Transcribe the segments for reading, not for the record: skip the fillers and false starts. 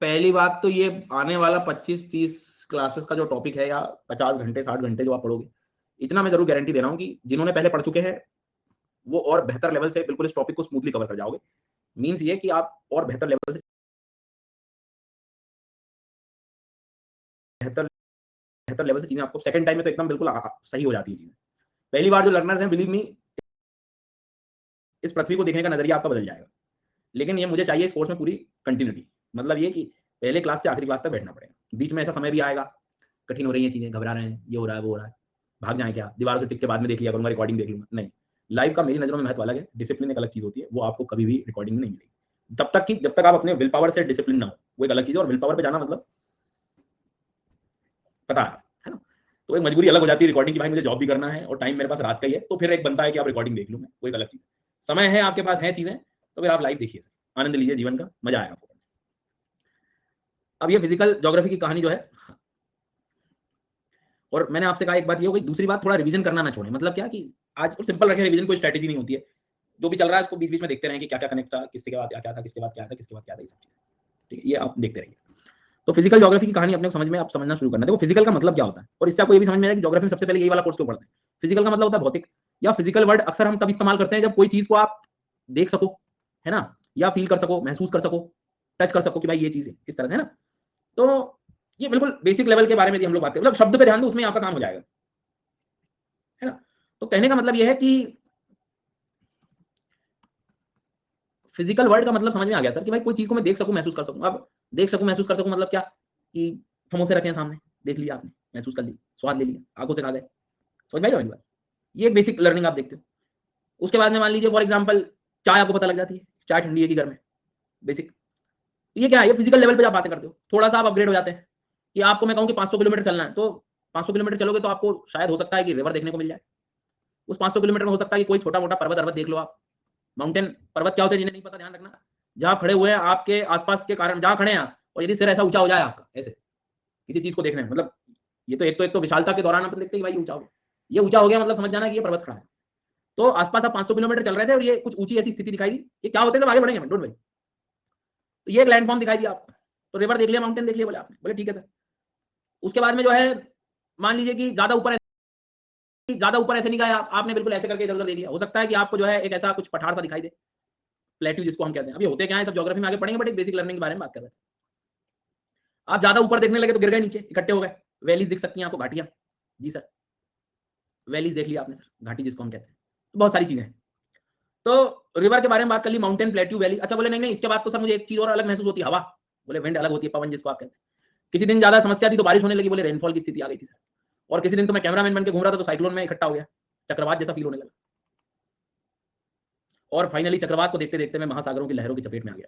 पहली बात तो ये आने वाला 25-30 क्लासेस का जो टॉपिक है या 50 घंटे 60 घंटे जो आप पढ़ोगे, इतना मैं ज़रूर गारंटी दे रहा हूँ कि जिन्होंने पहले पढ़ चुके हैं, वो और बेहतर लेवल से बिल्कुल इस टॉपिक को स्मूथली कवर कर जाओगे। मीन्स ये कि आप और बेहतर बेहतर लेवल से चीज़ें आपको सेकंड टाइम में तो एकदम बिल्कुल सही हो जाती है चीज़ें। पहली बार जो लर्नर्स हैं बिलीव मी इस पृथ्वी को देखने का नज़रिया आपका बदल जाएगा। लेकिन ये मुझे चाहिए इस कोर्स में पूरी कंटिन्यूटी। मतलब ये कि पहले क्लास से आखिरी क्लास तक बैठना पड़ेगा। बीच में ऐसा समय भी आएगा, कठिन हो रही हैं चीज़ें, घबरा रहे हैं, ये हो रहा है, वो हो रहा है। भाग जाएँ क्या? दीवारों से टिक के बाद में देख लिया करूँगा, रिकॉर्डिंग देख लूँगा। नहीं, लाइव का मेरी नज़रों में महत्व अलग है, डिसिप्लिन एक अलग चीज़ होती है, वो आपको कभी भी रिकॉर्डिंग में नहीं मिलेगी। जब तक आप अपने विल पावर से डिसिप्लिन ना हो, वो एक अलग चीज़ है और विल पावर पे जाना मतलब पता है ना? तो एक मजबूरी अलग हो जाती है रिकॉर्डिंग की, भाई मुझे जॉब भी करना है और टाइम मेरे पास रात का ही है, तो फिर एक बनता है कि आप रिकॉर्डिंग देख लूँ मैं, वो एक अलग चीज़ है। समय है, आपके पास हैं चीज़ें, तो फिर आप लाइव देखिए, आनंद लीजिए जीवन का, मज़ा आएगा आपको। अब ये फिजिकल ज्योग्राफी की कहानी जो है और मैंने आपसे कहा एक बात ये हो गई, दूसरी बात थोड़ा रिवीजन करना ना छोड़ें। मतलब क्या कि आज सिंपल रखें रिवीजन, कोई स्ट्रैटेजी नहीं होती है। जो भी चल रहा है उसको बीच-बीच में देखते रहें कि क्या-क्या कनेक्ट था, किसके बाद क्या-क्या था, किसके बाद क्या था, किसके बाद क्या था, ये सब चीज़ें। ठीक है? ये आप देखते रहिए। तो फिजिकल ज्योग्राफी की कहानी अपने को समझ में आप समझना शुरू करना। देखो फिजिकल का मतलब क्या होता है? और इससे आपको ये भी समझ में आएगा कि ज्योग्राफी में सबसे पहले यही वाला कोर्स क्यों पढ़ते हैं। फिजिकल का मतलब होता है भौतिक या फिजिकल वर्ड अक्सर हम तब इस्तेमाल करते हैं जब कोई चीज़ को आप देख सको, है ना? या फ़ील कर सको, महसूस कर सको, टच कर सको कि भाई ये चीज़ है, इस तरह से, है ना? तो ये बिल्कुल बेसिक लेवल के बारे में भी हम लोग बात करें। मतलब शब्द पे ध्यान दो, उसमें आपका काम हो जाएगा, है ना? तो कहने का मतलब ये है कि फिजिकल वर्ल्ड का मतलब समझ में आ गया सर कि भाई कोई चीज़ को मैं देख सकूँ, महसूस कर सकूँ। अब देख सकूँ, महसूस कर सकूँ मतलब क्या कि समोसे रखे हैं सामने, देख लिया आपने, महसूस कर ली, स्वाद ले लिया, आँखों से खा गए। समझ में आई ना मेरी बात? ये एक बेसिक लर्निंग आप देखते हो। उसके बाद में मान लीजिए फॉर एग्ज़ाम्पल चाय आपको पता लग जाती है, चाय ठंडी है कि गर्म है, बेसिक। ये क्या है? ये फिजिकल लेवल पे आप बातें करते हो। थोड़ा-सा आप अपग्रेड हो जाते हैं कि आपको मैं कहूँ कि 500 किलोमीटर चलना है, तो 500 किलोमीटर चलोगे तो आपको शायद हो सकता है कि रिवर देखने को मिल जाए। उस 500 किलोमीटर में हो सकता है कि कोई छोटा-मोटा पर्वत-अर्वत देख लो आप। माउंटेन पर्वत क्या होते हैं जिन्हें नहीं पता ध्यान रखना। जहाँ खड़े हुए हैं आपके आस-पास के कारण जहाँ खड़े हैं आप और यदि सिर ऐसा ऊँचा हो जाए आपका ऐसे, किसी चीज़ को देखने में मतलब ये तो एक तो विशालता के दौरान अपन देखते हैं कि भाई ये ऊँचा हो गया। ये ऊँचा हो गया मतलब समझ जाना कि ये पर्वत खड़ा है। तो आस-पास आप 500 किलोमीटर चल रहे थे और ये कुछ ऊँची ऐसी स्थिति दिखाई दी। ये क्या होते हैं जब आगे बढ़ेंगे डोंट वरी। तो ये एक लैंडफॉर्म दिखाई दिया आपको। तो रिवर देख लिया, माउंटेन देख लिया बोले आपने। बोले ठीक है सर। उसके बाद में जो है मान लीजिए कि ज़्यादा ऊपर ऐसे नहीं गए आप, आपने बिल्कुल ऐसे करके इधर-उधर देख लिया। हो सकता है कि आपको जो है एक ऐसा कुछ पठार सा दिखाई दे, प्लेट्यू जिसको हम कहते हैं। अब ये होते क्या है सब ज्योग्राफी में आगे पढ़ेंगे बट एक बेसिक लर्निंग के बारे में बात कर रहे हैं। आप ज़्यादा ऊपर देखने लगे तो गिर गए नीचे, इकट्ठे हो गए। वैलीज़ दिख सकती हैं आपको, घाटियाँ। जी सर, वैलीज़ देख लिया आपने सर, घाटी जिसको हम कहते हैं। तो बहुत सारी चीज़ें हैं। तो रिवर के बारे में बात कर ली, माउंटेन, प्लेट्यू, वैली। अच्छा बोले नहीं, नहीं इसके बाद तो सर मुझे एक चीज़ और अलग महसूस होती है, हवा। बोले विंड अलग होती है, पवन जिसको आप कहते हैं। किसी दिन ज़्यादा समस्या थी तो बारिश होने लगी, बोले रेनफॉल की स्थिति आ गई थी सर। और किसी दिन तो मैं कैमरामैन बन के घूम रहा था तो साइक्लोन में इकट्ठा हो गया, चक्रवात जैसा फ़ील होने लगा। और फाइनली चक्रवात को देखते-देखते मैं महासागरों की लहरों की चपेट में आ गया।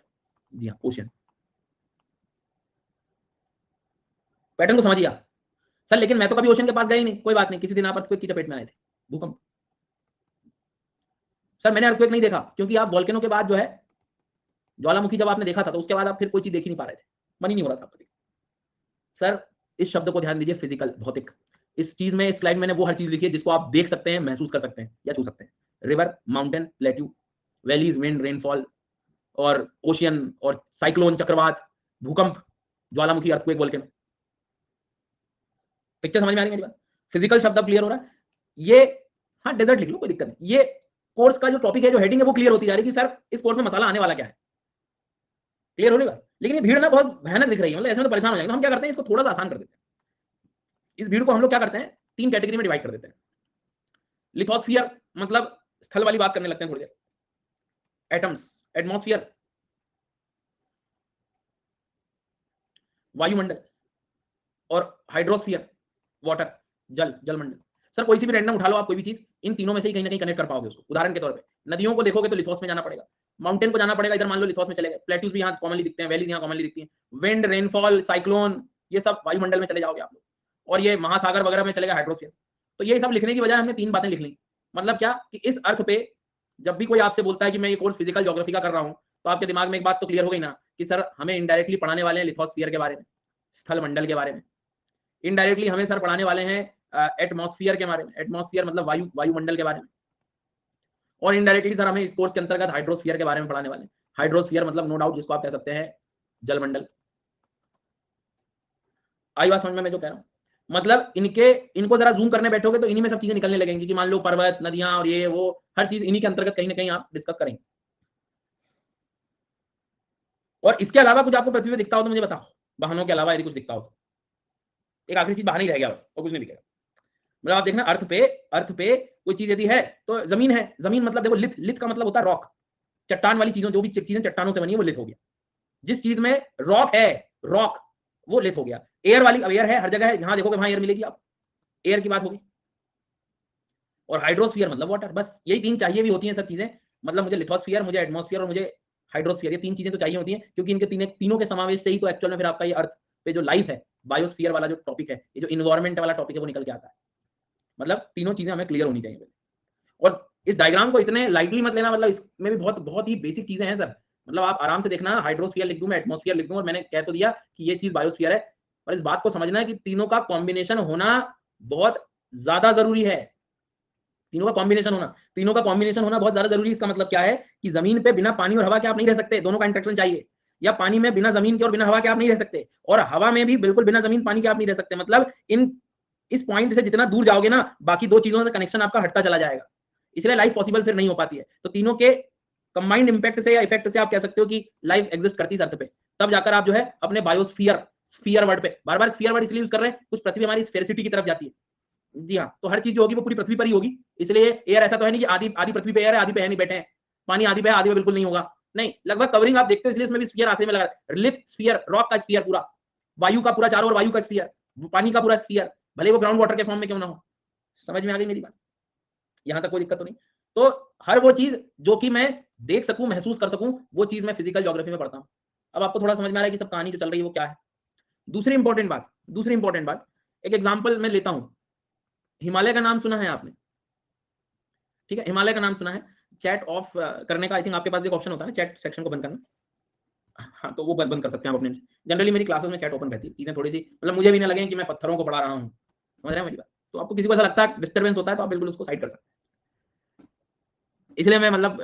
जी हाँ, ओशियन। पैटर्न को समझिए आप। सर लेकिन मैं तो कभी ओशन के पास गया ही नहीं। कोई बात नहीं, किसी दिन आप अर्थक्वेक की चपेट में आए थे, भूकंप। सर मैंने अर्थक्वेक नहीं देखा क्योंकि आप वोल्केनो के बाद जो है ज्वालामुखी जब आपने देखा था तो उसके बाद आप फिर कोई चीज़ देख ही नहीं पा रहे थे। मन ही नहीं हो रहा था आपका। सर इस शब्द को ध्यान दीजिए, फिजिकल, भौतिक। इस चीज़ में इस स्लाइड में मैंने वो हर चीज़ लिखी है जिसको आप देख सकते हैं, महसूस कर सकते हैं या छू सकते हैं। River, mountain, plateau, valleys, wind, rainfall और ओशियन और साइक्लोन, चक्रवात, भूकंप, ज्वालामुखी, अर्थक्वेक, वोल्केनो। पिक्चर समझ में आ रही है मेरी बात? फिजिकल शब्द अब क्लियर हो रहा है। ये हाँ, डेज़र्ट लिख लो कोई दिक्कत नहीं। ये कोर्स का जो टॉपिक है, जो हेडिंग है वो क्लियर होती जा रही है कि सर इस कोर्स में मसाला आने वाला क्या है? क्लियर हो रही बात? लेकिन ये भीड़ ना बहुत भयानक दिख रही है, मतलब ऐसे में तो परेशान हो जाएंगे। तो हम क्या करते हैं इसको थोड़ा-सा आसान कर देते हैं। इस भीड़ को हम लोग क्या करते हैं 3 कैटेगरी में डिवाइड कर देते हैं। लिथोस्फियर मतलब स्थल वाली बात करने लगते हैं थोड़ी देर। एटम्स, एटमॉस्फियर, वायुमंडल और हाइड्रोस्फियर, वाटर, जलमंडल। सर कोई सी भी रैंडम उठा लो आप कोई भी चीज़, इन तीनों में से ही कहीं न कहीं कनेक्ट कर पाओगे उसको। उदाहरण के तौर पे, नदियों को देखोगे तो लिथोस में जाना पड़ेगा। माउंटेन को जाना पड़ेगा, इधर मान लो लिथोस में चले गए। प्लेट्यूज़ भी यहाँ कॉमनली दिखते हैं, वैलीज़ यहाँ कॉमनली दिखती हैं। विंड, रेनफॉल, साइक्लोन ये सब वायुमंडल में चले जाओगे आप लोग। और ये महासागर वगैरह में चलेगा हाइड्रोस्फीयर। तो ये सब लिखने की बजाय हमने 3 बातें लिख ली। मतलब क्या कि इस अर्थ पे जब भी कोई आपसे बोलता है कि मैं ये कोर्स फिजिकल ज्योग्राफी का कर रहा हूँ, तो आपके दिमाग में एक बात तो क्लियर हो गई ना कि सर हमें इनडायरेक्टली पढ़ाने वाले हैं लिथोस्फीयर के बारे में, स्थल मंडल के बारे में। इनडायरेक्टली हमें सर पढ़ाने वाले हैं एटमॉस्फेयर के बारे में। एटमॉस्फेयर मतलब वायुमंडल के बारे में। और इनडायरेक्टली सर हमें इस कोर्स के अंतर्गत हाइड्रोस्फीयर के बारे में पढ़ाने वाले हैं। हाइड्रोस्फीयर मतलब नो डाउट जिसको आप कह सकते हैं जलमंडल। आई बात समझ में मैं जो कह रहा हूँ? मतलब इनको जरा जूम करने बैठोगे तो इन्हीं में सब चीजें निकलने लगेंगी कि मान लो पर्वत, नदियां और ये वो हर चीज इन्हीं के अंतर्गत कहीं ना कहीं आप डिस्कस करेंगे। और इसके अलावा कुछ आपको पृथ्वी पे दिखता हो तो मुझे बताओ, वाहनों के अलावा यदि कुछ दिखता हो तो। एक आखिरी चीज वाहन ही रह गया बस, और कुछ नहीं दिखेगा। मतलब आप देखना अर्थ पे कोई चीज यदि है तो जमीन है। जमीन मतलब देखो, लिथ लिथ का मतलब होता है रॉक, चट्टान वाली चीजों, जो भी चीजें चट्टानों से बनी है वो लिथ हो गया। जिस चीज में रॉक है, रॉक, वो लिथ हो गया। एयर वाली, अब एयर है हर जगह है, जहां देखोगे वहां एयर मिलेगी। आप एयर की बात होगी। और हाइड्रोस्फीयर मतलब वाटर। बस यही तीन चाहिए भी होती हैं सब चीजें। मतलब मुझे लिथोस्फीयर, मुझे एटमॉस्फेयर और मुझे हाइड्रोस्फीयर, ये तीन चीजें तो चाहिए होती हैं, क्योंकि इनके तीनों के समावेश से ही तो एक्चुअल में फिर आपका ये अर्थ पे जो लाइफ है, बायोस्फीयर वाला जो टॉपिक है, ये जो इन्वायरमेंट वाला टॉपिक है, वो निकल के आता है। मतलब तीनों चीजें हमें क्लियर होनी चाहिए। और इस डायग्राम को इतने लाइटली मत लेना, मतलब इसमें भी बहुत बहुत ही बेसिक चीजें हैं सर। मतलब आप आराम से देखना, हाइड्रोस्फीयर लिख दूं मैं, एटमॉस्फेयर लिख दूं, और मैंने कह तो दिया कि ये चीज बायोस्फीयर है। और इस बात को समझना है कि तीनों का कॉम्बिनेशन होना बहुत ज्यादा जरूरी है। तीनों का कॉम्बिनेशन होना बहुत ज्यादा जरूरी है। इसका मतलब क्या है कि जमीन पे बिना पानी और हवा के आप नहीं रह सकते, दोनों का इंटरेक्शन चाहिए। या पानी में बिना जमीन के और बिना हवा के आप नहीं रह सकते, और हवा में भी बिल्कुल बिना जमीन पानी के आप नहीं रह सकते। मतलब इस पॉइंट से जितना दूर जाओगे ना, बाकी दो चीजों से कनेक्शन आपका हटता चला जाएगा। इसलिए लाइफ पॉसिबल फिर नहीं हो पाती है। तो तीनों के कंबाइंड इंपैक्ट से या इफेक्ट से आप कह सकते हो कि लाइफ एग्जिस्ट करती है अर्थ पे। तब जाकर आप जो है अपने बायोस्फीयर, स्फीयर वर्ड पे, बार बार स्फीयर वर्ड इसलिए यूज कर रहे हैं, कुछ पृथ्वी हमारी स्फेरिसिटी की तरफ जाती है। जी हाँ, तो हर चीज जो होगी वो पूरी पृथ्वी पर ही होगी। इसलिए एयर ऐसा तो है नहीं कि आधी आधी पृथ्वी पे एयर है, आधी पे है नहीं, बैठे हैं। पानी आधी पे है, आधी पे बिल्कुल नहीं होगा। नहीं, लगभग कवरिंग आप देखते हो, इसलिए इसमें भी स्फीयर आखिरी में लगा है। लिथ स्फीयर, रॉक का स्फीयर पूरा, वायु का पूरा चारों ओर वायु का स्फीयर, पानी का पूरा स्फीयर, भले वो ग्राउंड वाटर के फॉर्म में क्यों ना हो। समझ में आ गई मेरी बात? यहां तक कोई दिक्कत तो नहीं? तो हर वो चीज जो कि मैं देख सकूं, महसूस कर सकूं, वो चीज मैं फिजिकल ज्योग्राफी में पढ़ता हूं। अब आपको थोड़ा समझ में आ रहा है कि सब कहानी जो चल रही है वो क्या है। दूसरी इंपॉर्टेंट बात, एक एग्जांपल मैं लेता हूं। हिमालय का नाम सुना है आपने? ठीक है, हिमालय का नाम सुना है। चैट ऑफ करने का आई थिंक आपके पास एक ऑप्शन होता है, चैट सेक्शन को बंद करना। हाँ, तो वो बंद कर सकते हैं आप अपने। जनरली मेरी क्लासेस में चैट ओपन रहती है, चीजें थोड़ी सी मतलब मुझे भी ना लगे कि मैं पत्थरों को पढ़ा रहा हूँ। समझ रहे हैं मेरी बात? तो आपको किसी को ऐसा लगता है डिस्टर्बेंस होता है तो आप बिल्कुल उसको साइड कर सकते हैं। इसलिए मैं मतलब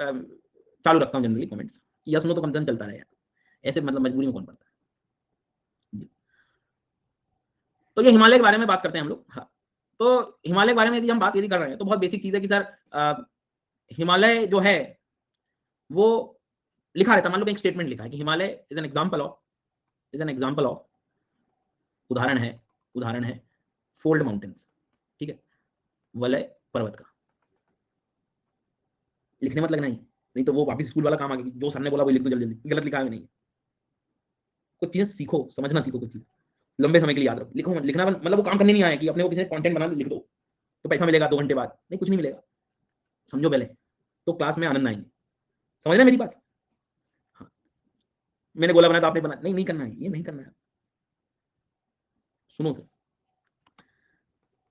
चालू रखता हूँ जनरली कमेंट्स, यस नो तो कम से कम चलता रहे यार। ऐसे मतलब मजबूरी में कौन पड़ता है जी। तो ये हिमालय के बारे में बात करते हैं हम लोग। हाँ, तो हिमालय के बारे में यदि हम बात यदि कर रहे हैं तो बहुत बेसिक चीज है कि सर हिमालय जो है वो लिखा रहता है। मान लो एक स्टेटमेंट लिखा है कि Himalaya is an example of, उदाहरण है फोल्ड माउंटेन्स। ठीक है, वलय पर्वत का। लिखने मत लगना ही, नहीं तो वो वापिस स्कूल वाला काम आ गया, जो सर ने बोला वो लिख दो जल्दी जल्दी, गलत लिखा है नहीं। कुछ चीजें सीखो, समझना सीखो, कुछ चीज लंबे समय के लिए याद रखो। लिखो लिखना मतलब वो काम करने नहीं आया कि अपने को किसी ने कंटेंट बना लिख दो तो पैसा मिलेगा 2 घंटे बाद, नहीं, कुछ नहीं मिलेगा। समझो पहले, तो क्लास में आनंद आएंगे। समझ रहे मेरी बात? हाँ, मैंने बोला बना तो आपने बना, नहीं नहीं करना है, ये नहीं करना है। सुनो सर,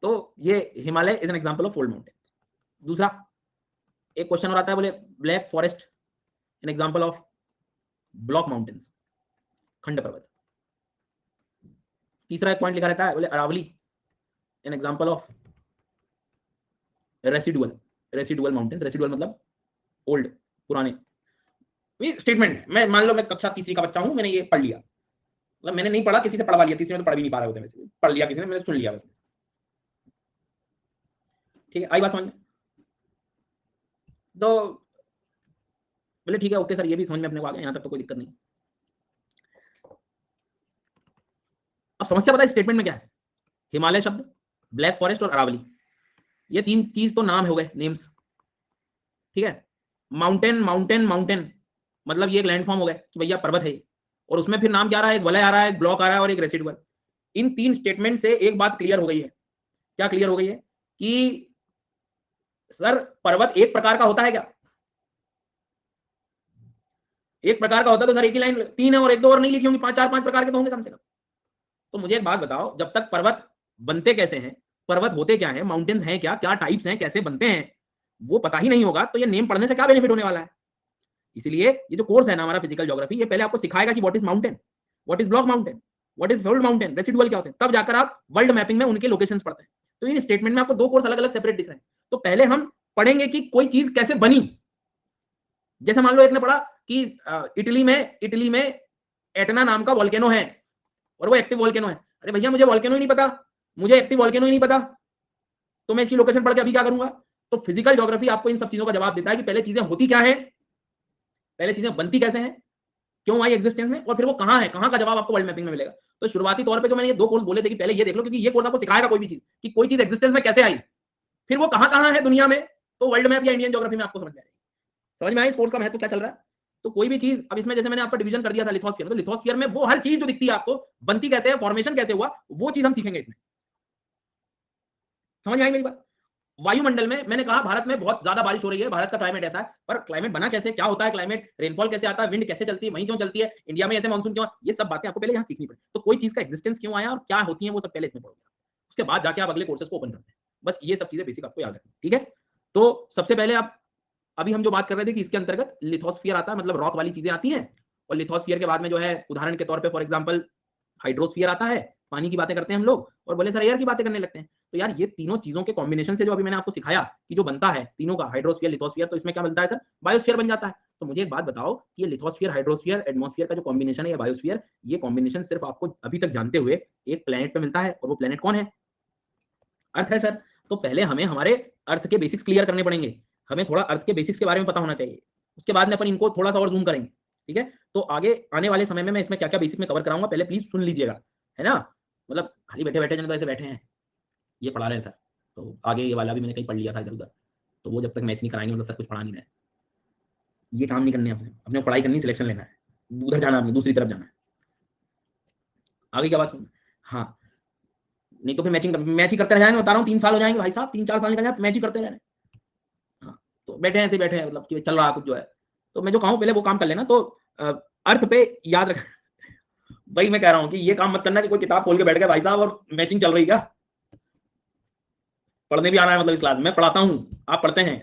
तो ये Himalaya is an example of fold mountain. दूसरा एक क्वेश्चन और आता है, बोले Black Forest an example of block mountains, खंड पर्वत। तीसरा एक पॉइंट लिखा रहता है, बोले Aravalli an example of residual mountains. Residual मतलब ओल्ड, पुराने। ये स्टेटमेंट, मैं मान लो मैं कक्षा तीसरी का बच्चा हूं, मैंने ये पढ़ लिया, मतलब मैंने नहीं पढ़ा, किसी से पढ़वा लिया। तीसरे में तो पढ़ भी नहीं पा रहे होते, वैसे पढ़ लिया किसी ने, मैंने सुन लिया बस। ठीक है, आई बात समझ में? तो बोले ठीक है, ओके सर, ये भी समझ में अपने को आ गया, यहाँ तक तो कोई दिक्कत नहीं। अब समस्या पता है स्टेटमेंट में क्या है? हिमालय शब्द, ब्लैक फॉरेस्ट और अरावली, ये तीन चीज तो नाम हो गए, नेम्स। ठीक है, माउंटेन माउंटेन माउंटेन मतलब ये एक लैंडफॉर्म हो गया कि भैया पर्वत है ये, और उसमें फिर नाम क्या आ रहा है? एक वलय आ रहा है, एक ब्लॉक आ रहा है और एक रेसिडुअल। इन तीन स्टेटमेंट से एक बात क्लियर हो गई है। क्या क्लियर हो गई है? कि सर पर्वत एक प्रकार का होता है क्या? एक प्रकार का होता है तो सर एक ही लाइन, तीन है और एक दो और नहीं लिखी होंगी, 5 प्रकार के तो होंगे कम से कम। तो मुझे एक बात बताओ, जब तक पर्वत बनते कैसे हैं, पर्वत होते क्या है, माउंटेन्स हैं क्या, क्या टाइप्स हैं, कैसे बनते हैं, वो पता ही नहीं होगा, तो ये नेम पढ़ने से क्या बेनिफिट होने वाला है? इसलिए ये जो कोर्स है ना हमारा फिजिकल ज्योग्राफी, ये पहले आपको सिखाएगा कि what is mountain, what is block mountain, what is fold mountain, residual क्या होते हैं, तब जाकर आप वर्ल्ड मैपिंग में उनके लोकेशंस पढ़ते हैं। तो ये स्टेटमेंट में आपको दो कोर्स अलग अलग सेपरेट दिख रहे हैं। तो पहले हम पढ़ेंगे कि कोई चीज कैसे बनी। जैसे मान लो एक ने पढ़ा कि इटली में एटना नाम का वोल्केनो है और वो एक्टिव वोल्केनो है। अरे भैया मुझे वॉल्केनो ही नहीं पता, मुझे एक्टिव वॉल्केनो ही नहीं पता, तो मैं इसकी लोकेशन पढ़ के अभी क्या करूंगा? तो फिजिकल ज्योग्राफी आपको इन सब चीजों का जवाब देता है कि पहले चीजें होती क्या है, पहले चीजें बनती कैसे हैं, क्यों आई एग्जिस्टेंस में, और फिर वो कहां है, कहां का जवाब आपको वर्ल्ड मैपिंग में मिलेगा। तो शुरुआती तौर पे जो मैंने ये 2 कोर्स बोले थे कि पहले ये देख लो, क्योंकि ये कोर्स आपको सिखाएगा कोई भी चीज कि कोई चीज एग्जिस्टेंस में कैसे आई, फिर वो कहां है दुनिया में, तो वर्ल्ड मैप या इंडियन ज्योग्राफी में आपको समझ में आएगी। समझ में आया इस कोर्स का महत्व क्या चल रहा है? तो कोई भी चीज, अब इसमें जैसे मैंने आपको डिवीजन कर दिया था लिथोस्फीयर, तो लिथोस्फीयर में वो हर चीज जो दिखती है आपको, बनती कैसे है, फॉर्मेशन कैसे हुआ, वो चीज हम सीखेंगे इसमें। समझ में आई मेरी बात? वायुमंडल में मैंने कहा भारत में बहुत ज्यादा बारिश हो रही है, भारत का क्लाइमेट ऐसा है, पर क्लाइमेट बना कैसे, क्या होता है क्लाइमेट, रेनफॉल कैसे आता है, विंड कैसे चलती है, वहीं क्यों चलती है, इंडिया में ऐसे मानसून क्यों, ये सब बातें आपको पहले यहाँ सीखनी पड़े। तो कोई चीज का एग्जिस्टेंस क्यों आया और क्या होती है वो सब पहले इसमें पढ़ोगे, उसके बाद जाके आप अगले कोर्सेज को ओपन करते हैं। बस ये सब चीजें बेसिक आपको याद रखनी, ठीक है? तो सबसे पहले आप, अभी हम जो बात कर रहे थे कि इसके अंतर्गत लिथोस्फीयर आता है, मतलब रॉक वाली चीजें आती हैं, और लिथोस्फीयर के बाद में जो है उदाहरण के तौर पे फॉर एग्जांपल हाइड्रोस्फीयर आता है, पानी की बातें करते हैं हम लोग, और बोले सर एयर की बातें करने लगते हैं। तो यार ये तीनों चीजों के कॉम्बिनेशन से जो अभी मैंने आपको सिखाया कि जो बनता है तीनों का, हाइड्रोस्फीयर लिथोस्फीयर, तो इसमें क्या बनता है सर, बायोस्फीयर बन जाता है। तो मुझे एक बात बताओ कि ये लिथोस्फीयर हाइड्रोस्फीयर एटमॉस्फेयर का जो कॉम्बिनेशन है या बायोस्फीयर, ये कॉम्बिनेशन सिर्फ आपको अभी तक जानते हुए एक प्लेनेट पे मिलता है, और वो प्लेनेट कौन है? अर्थ है सर। तो पहले हमें हमारे अर्थ के बेसिक्स क्लियर करने पड़ेंगे, हमें थोड़ा अर्थ के बेसिक्स के बारे में पता होना चाहिए, उसके बाद में अपन इनको थोड़ा सा और जूम करेंगे, ठीक है? तो आगे आने वाले समय में मैं इसमें क्या क्या बेसिक में कवर कराऊंगा, पहले प्लीज सुन लीजिएगा, है ना? मतलब खाली बैठे बैठे जन तो ऐसे बैठे हैं, ये पढ़ा रहे हैं सर, तो आगे ये वाला भी मैंने कहीं पढ़ लिया था इधर उधर, तो वो जब तक मैच नहीं कराएंगे मतलब सर कुछ पढ़ा नहीं रहे, ये काम नहीं करने अपने अपने पढ़ाई करनी, सिलेक्शन लेना है, उधर जाना, अपनी दूसरी तरफ जाना है। आगे क्या बात सुन, हाँ, नहीं तो फिर मैच ही करते रह जाएंगे, बता रहा हूँ 3 साल हो जाएंगे भाई साहब, 3-4 साल निकल जाए मैच ही करते रह रहे हैं। हाँ, तो बैठे हैं ऐसे बैठे हैं, मतलब कि चल रहा है कुछ जो है, तो मैं जो कहूँ पहले वो काम कर लेना। तो अर्थ पे याद रख भाई मैं कह रहा हूँ कि ये काम मत करना कि कोई किताब खोल के बैठ गया भाई साहब और मैचिंग चल रही क्या, पढ़ने भी आना है, मतलब इस क्लास में पढ़ाता हूँ, आप पढ़ते हैं।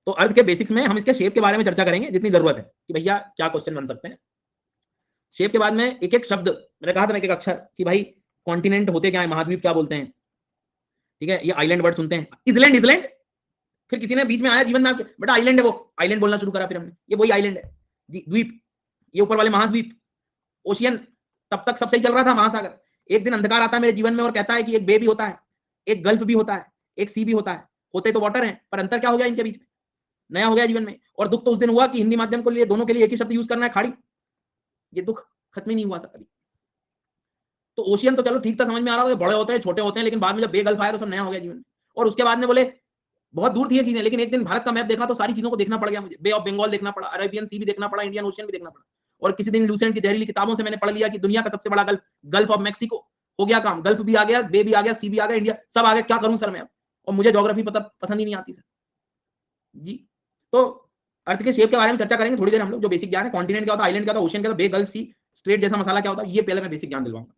तो अर्थ के बेसिक्स में हम इसके शेप के बारे में चर्चा करेंगे जितनी जरूरत है कि भैया क्या क्वेश्चन बन सकते हैं। शेप के बाद में एक एक शब्द मैंने कहा था, एक एक अक्षर कि भाई कॉन्टिनेंट होते क्या है, महाद्वीप क्या बोलते हैं, ठीक है? ये आइलैंड वर्ड सुनते हैं, इजलैंड, इजलैंड, फिर किसी ने बीच में आया जीवन में आपके, बेटा आइलैंड है, वो आइलैंड बोलना शुरू करा, फिर हमने ये वही आइलैंड है जी, द्वीप, ये ऊपर वाले महाद्वीप, ओशियन, तब तक सब सही चल रहा था, महासागर। एक दिन अंधकार आता है मेरे जीवन में और कहता है कि एक बे भी होता है, एक गल्फ भी होता है, एक सी भी होता है, होते तो वाटर है, पर अंतर क्या हो गया इनके बीच में, नया हो गया जीवन में। और दुख तो उस दिन हुआ कि हिंदी माध्यम को लिए दोनों के लिए एक ही शब्द यूज करना है, खाड़ी। ये दुख खत्म ही नहीं हुआ सर कभी। तो ओशियन तो चलो ठीक था, समझ में आ रहा था, बड़े होते हैं छोटे होते हैं, लेकिन बाद में जब बे गल्फ आया तो सब नया हो गया जीवन में। और उसके बाद में बोले बहुत दूर थी ये चीजें, लेकिन एक दिन भारत का मैप देखा तो सारी चीजों को देखना पड़ गया मुझे, बे ऑफ बंगाल देखना पड़ा, अरेबियन सी भी देखना पड़ा, इंडियन ओशियन भी देखना पड़ा। और किसी दिन लूसेंट की जहरीली किताबों से मैंने पढ़ लिया कि दुनिया का सबसे बड़ा गल्फ, गल्फ ऑफ मैक्सिको, हो गया काम, गल्फ भी आ गया, बे भी आ गया, सी भी आ गया, इंडिया सब आ गया। क्या करूं सर मैं अब, और मुझे ज्योग्राफी पता पसंद ही नहीं आती सर जी। तो अर्थ के शेप के बारे में चर्चा करेंगे थोड़ी देर हम लोग, जो बेसिक ज्ञान है, कॉन्टिनेंट क्या होता है, आइलैंड क्या होता है, ओशियन क्या होता है, बे, गल्फ, सी, स्ट्रेट जैसा मसाला क्या होता है, ये पहले मैं बेसिक ज्ञान दिलवाऊंगा।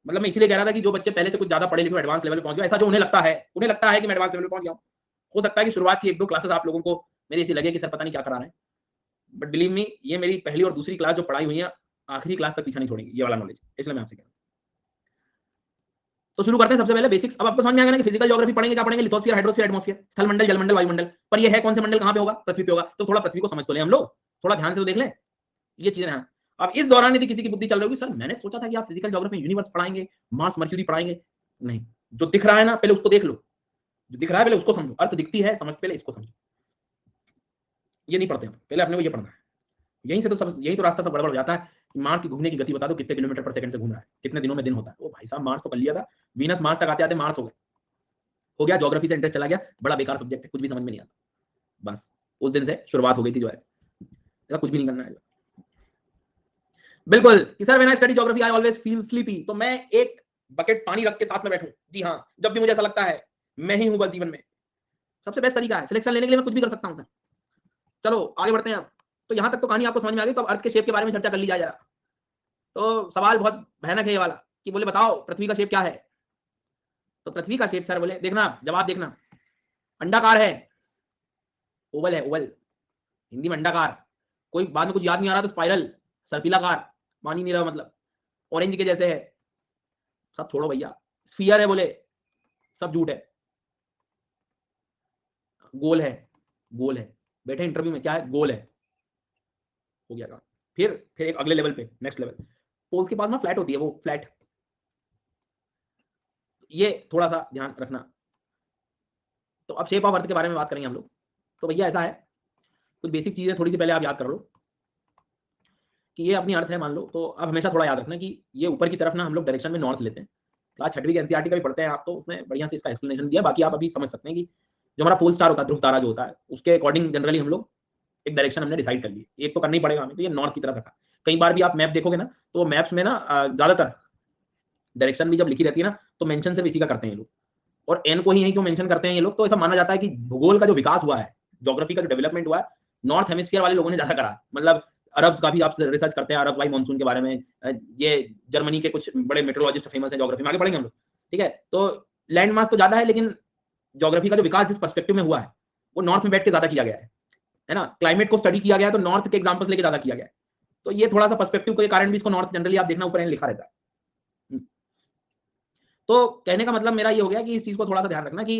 मतलब मैं इसलिए कह रहा था कि जो बच्चे पहले से कुछ ज्यादा पढ़े लिखे एडवांस लेवल पे पहुंच गए, ऐसा जो उन्हें लगता है कि मैं एडवांस लेवल पे पहुंच गया हूं, हो सकता है कि शुरुआत की 1-2 क्लासेस आप लोगों को मेरी ऐसी लगे कि सर पता नहीं क्या करा रहे हैं, बट बिलीव मी ये मेरी पहली और दूसरी क्लास जो पढ़ाई हुई है, आखिरी क्लास तक पीछा नहीं छोड़ेंगे ये वाला नॉलेज, इसलिए मैं आपसे कह रहा हूं। तो शुरू करते हैं सबसे पहले बेसिक्स। अब आपको समझ में आ गया ना कि फिजिकल ज्योग्राफी पढ़ेंगे, क्या पढ़ेंगे, लिथोस्फीयर, हाइड्रोस्फीयर, एटमॉस्फेयर, स्थल मंडल, जल मंडल, वायुमंडल। पर ये है कौन से मंडल कहां पे होगा, पृथ्वी पे होगा, तो थोड़ा पृथ्वी को समझ तो लें हम लोग, थोड़ा ध्यान से तो देख लें ये चीजें हैं। अब इस दौरान यदि किसी की बुद्धि चल रही होगी, सर मैंने सोचा था कि आप फिजिकल ज्योग्राफी यूनिवर्स पढ़ाएंगे, मार्स मर्क्यूरी पढ़ाएंगे, नहीं, जो दिख रहा है ना पहले उसको देख लो, जो दिख रहा है पहले उसको समझो, अर्थ दिखती है समझ, पहले इसको समझो, ये नहीं पढ़ते हम, पहले अपने को ये पढ़ना है। यहीं से तो सब, यही तो रास्ता सब गड़बड़ हो जाता है। मार्स की घूमने की गति बता दो, कितने किलोमीटर पर सेकंड से घूम रहा है, कितने दिनों में दिन होता है, ओ भाई साहब मार्स तो कर लिया था, वीनस मार्स तक आते आते मार्स हो गया, ज्योग्राफी से इंटरेस्ट चला गया, बड़ा बेकार सब्जेक्ट है, कुछ भी समझ में नहीं आता। बस उस दिन से शुरुआत हो गई थी जो है, ऐसा कुछ भी नहीं करना है। बिल्कुल कि sir when I study geography I always feel sleepy, तो मैं एक बकेट पानी रख के साथ में बैठूं, जी हाँ, जब भी मुझे ऐसा लगता है मैं ही हूं बस जीवन में, सबसे बेस्ट तरीका है सिलेक्शन लेने के लिए, मैं कुछ भी कर सकता हूं सर। चलो आगे बढ़ते हैं अब। तो यहां तक तो कहानी आपको समझ में आ गई, तो अब अर्थ के शेप के बारे में चर्चा कर ली जाए जरा। तो सवाल बहुत भयानक है ये वाला कि बोले बताओ पृथ्वी का शेप क्या है, तो पृथ्वी का शेप सर बोले देखना, जवाब देखना, अंडाकार है, ओवल है, ओवल, हिंदी में अंडाकार, कोई बाद में कुछ याद नहीं आ रहा तो स्पाइरल, सर्पिलाकार, मान ही नहीं रहा मतलब, ऑरेंज के जैसे है, सब छोड़ो भैया, स्फीयर है बोले, सब झूठ है, गोल है, गोल है, बैठे इंटरव्यू में क्या है, गोल है, हो गया काम। फिर एक अगले लेवल पे, नेक्स्ट लेवल, पोल्स के पास ना फ्लैट होती है, वो फ्लैट, ये थोड़ा सा ध्यान रखना। तो अब शेप ऑफ अर्थ के बारे में बात करेंगे हम लोग। तो भैया ऐसा है, कुछ बेसिक चीजें थोड़ी सी पहले आप याद कर लो कि ये अपनी अर्थ है मान लो। तो अब हमेशा थोड़ा याद रखना कि ये ऊपर की तरफ ना हम लोग डायरेक्शन में नॉर्थ लेते हैं। क्लास 6वीं की एनसीईआरटी का भी पढ़ते हैं आप, तो उसमें बढ़िया से इसका एक्सप्लेनेशन दिया। बाकी आप अभी समझ सकते हैं कि जो हमारा पोल स्टार होता है, ध्रुव तारा जो होता है, उसके अकॉर्डिंग जनरली हम लोग एक डायरेक्शन हमने डिसाइड कर ली। एक तो करना ही पड़ेगा हमें, तो ये नॉर्थ की तरफ रखा। कई बार भी आप मैप देखोगे ना, तो मैप्स में ना ज्यादातर डायरेक्शन भी जब लिखी रहती है ना, तो मेंशन सिर्फ इसी का करते हैं ये लोग। और एन को ही यही क्यों मेंशन करते हैं ये लोग? तो ऐसा माना जाता है कि भूगोल का जो विकास हुआ है, ज्योग्राफी का जो डेवलपमेंट हुआ है, नॉर्थ हेमिस्फीयर वाले लोगों ने ज्यादा करा। मतलब अरब्स का भी आप रिसर्च करते हैं, अरब वाई मानसून के बारे में। ये जर्मनी के कुछ बड़े मेट्रोलॉजिस्ट फेमस है ज्योग्राफी में, आगे बढ़ेंगे हम लोग, ठीक है। तो लैंड मास तो ज्यादा है, लेकिन ज्योग्राफी का जो विकास जिस पर्सपेक्टिव में हुआ है, वो नॉर्थ में बैठ के ज्यादा किया गया है ना। क्लाइमेट को स्टडी किया गया है, तो नॉर्थ के एग्जाम्पल्स लेके ज्यादा किया गया है। तो ये थोड़ा सा पर्सपेक्टिव के कारण भी इसको नॉर्थ जनरली आप देखना ऊपर लिखा रहता है। तो कहने का मतलब मेरा ये हो गया कि इस चीज को थोड़ा सा ध्यान रखना कि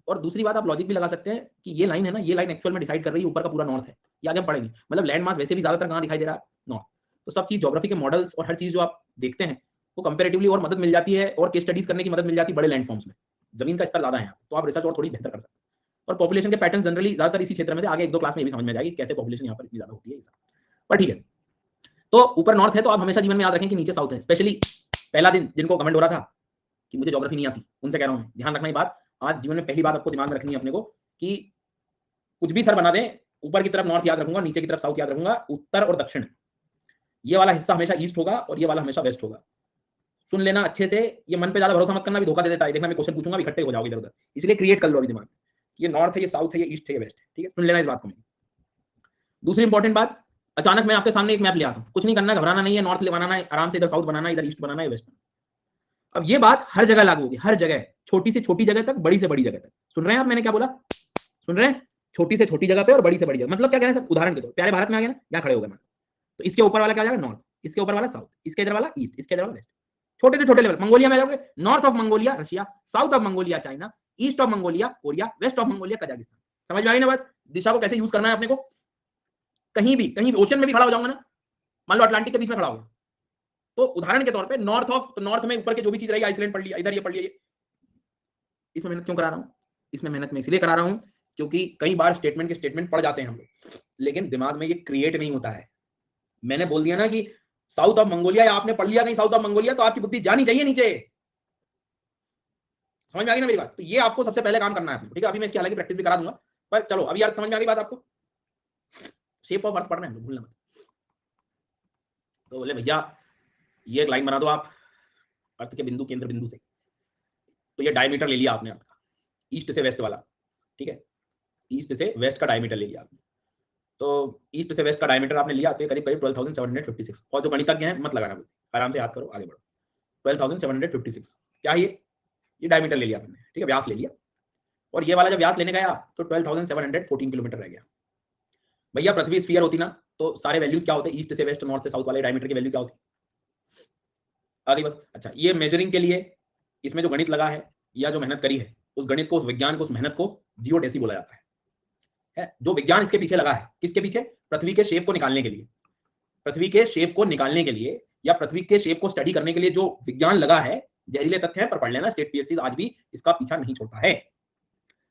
और दूसरी बात आप लॉजिक भी लगा सकते हैं कि ये लाइन है ना, ये लाइन एक्चुअल में डिसाइड कर रही है ऊपर का पूरा नॉर्थ है। ये आगे हम पढ़ेंगे। मतलब लैंड मास वैसे भी ज्यादातर कहां दिखाई दे रहा है? नॉर्थ। तो सब चीज ज्योग्राफी के मॉडल्स और हर चीज जो आप देखते हैं, वो कंपेरेटिवली और मदद मिल जाती है, और केस स्टडीज करने की मदद मिल जाती है बड़े लैंड फॉर्म्स में। जमीन का स्तर ज्यादा है, तो आप रिसर्च और थोड़ी बेहतर कर सकते हैं। और पॉपुलेशन के पैटर्न जनरली ज्यादातर इसी क्षेत्र में थे। आगे एक दो क्लास में ये भी समझ में जाएगी कैसे पॉपुलेशन यहाँ पर इतनी ज्यादा होती है। पर ठीक है, तो ऊपर नॉर्थ है, तो आप हमेशा जीवन में याद रखें कि नीचे साउथ है। स्पेशली पहला दिन जिनको कमेंट हो रहा था कि मुझे ज्योग्राफी नहीं आती, उनसे कह रहा हूं ध्यान रखना ये बात। आज जीवन में पहली बात आपको दिमाग में रखनी है अपने को कि कुछ भी सर बना दें, ऊपर की तरफ नॉर्थ याद रखूंगा, नीचे की तरफ साउथ याद रखूंगा, उत्तर और दक्षिण ये वाला हिस्सा हमेशा ईस्ट होगा और ये वाला हमेशा वेस्ट होगा। सुन लेना अच्छे से, ये मन पे ज्यादा भरोसा मत करना, भी धोखा दे देता है। देखना मैं क्वेश्चन पूछूंगा, इकट्ठे हो जाओगे इधर उधर, इसलिए क्रिएट कर लो अभी दिमाग। ये नॉर्थ है, ये साउथ है, ये ईस्ट है, ये वेस्ट है, ठीक है। सुन लेना इस बात को। दूसरी इंपॉर्टेंट बात, अचानक मैं आपके सामने एक मैप ले आता हूं, कुछ नहीं करना, घबराना नहीं है, नॉर्थ ले बनाना है आराम से, इधर साउथ बनाना है, इधर ईस्ट बनाना है, वेस्ट। अब ये बात हर जगह लागू होगी, हर जगह, छोटी से छोटी जगह तक, बड़ी से बड़ी जगह तक। सुन रहे हैं आप मैंने क्या बोला? सुन रहे हैं? छोटी से छोटी जगह पे और बड़ी से बड़ी जगह। मतलब क्या कह रहे हैं सर? उदाहरण के तौर प्यारे भारत में आ गया ना, यहाँ खड़े हो गए मान, तो इसके ऊपर वाला क्या जाएगा? नॉर्थ, इसके ऊपर वाला साउथ, इसके इधर वाला ईस्ट, इसके इधर वाला वेस्ट। छोटे से छोटे लेवल मंगोलिया में आ जाओगे, north of Mongolia Russia, south of Mongolia China, east of Mongolia Korea, west of Mongolia Kazakhstan. समझ में आई ना बात? दिशा को कैसे यूज करना है अपने को। कहीं भी ओशन में भी खड़ा हो जाऊंगा ना, मान लो अटलांटिक के बीच में खड़ा होगा, तो उदाहरण के तौर पे नॉर्थ ऑफ, तो नॉर्थ में ऊपर के जो भी चीज रहेगी, आइसलैंड पढ़ लिया, इधर ये पढ़ लिया। इसमें मेहनत क्यों करा रहा हूं? इसमें मेहनत में इसलिए करा रहा हूं क्योंकि कई बार स्टेटमेंट के स्टेटमेंट पढ़ जाते हैं हम लोग, लेकिन दिमाग में ये क्रिएट नहीं होता है। मैंने बोल दिया ना कि साउथ ऑफ मंगोलिया, या आपने पढ़ लिया कहीं साउथ ऑफ मंगोलिया, तो आपकी बुद्धि जानी चाहिए नीचे। समझ में आ गई ना मेरी बात? तो ये आपको सबसे पहले काम करना है, ठीक है। अभी मैं इसकी हालांकि प्रैक्टिस भी करा दूंगा, पर चलो अभी यार समझ में आ गई बात आपको। शेप ऑफ अर्थ पढ़ना है, भूलना मत। तो बोले भैया ये एक लाइन बना दो आप अर्थ के बिंदु, केंद्र बिंदु से। तो ये डायमीटर ले लिया आपने अर्थ का, ईस्ट से वेस्ट वाला, ठीक है। ईस्ट से वेस्ट का डायमीटर ले लिया आपने। तो ईस्ट से वेस्ट का डायमीटर आपने लिया, तो ये करीब करीब 12,756। और जो गणितज्ञ हैं मत लगाना, आराम से याद करो, आगे बढ़ो। 12,756 क्या है ये डायमीटर ले लिया आपने, ठीक है, व्यास ले लिया। और ये वाला जब व्यास लेने गया तो 12,714 किलोमीटर रह गया। भैया पृथ्वी स्फीयर होती ना, तो सारे वैल्यूज क्या होते? ईस्ट से वेस्ट, नॉर्थ से साउथ वाले डायमीटर की वैल्यू क्या होती? आ गई बस। अच्छा, ये मेजरिंग के लिए इसमें जो गणित लगा है या जो मेहनत करी है, उस गणित को, उस विज्ञान को, उस मेहनत को जियोडेसी बोला जाता है। जो विज्ञान इसके पीछे लगा है, किसके पीछे? पृथ्वी के शेप को निकालने के लिए। पृथ्वी के शेप को निकालने के लिए या पृथ्वी के शेप को स्टडी करने के लिए जो विज्ञान लगा है, जहरीले तथ्य है पर पढ़ लेना, स्टेट पीएससी आज भी इसका पीछा नहीं छोड़ता है।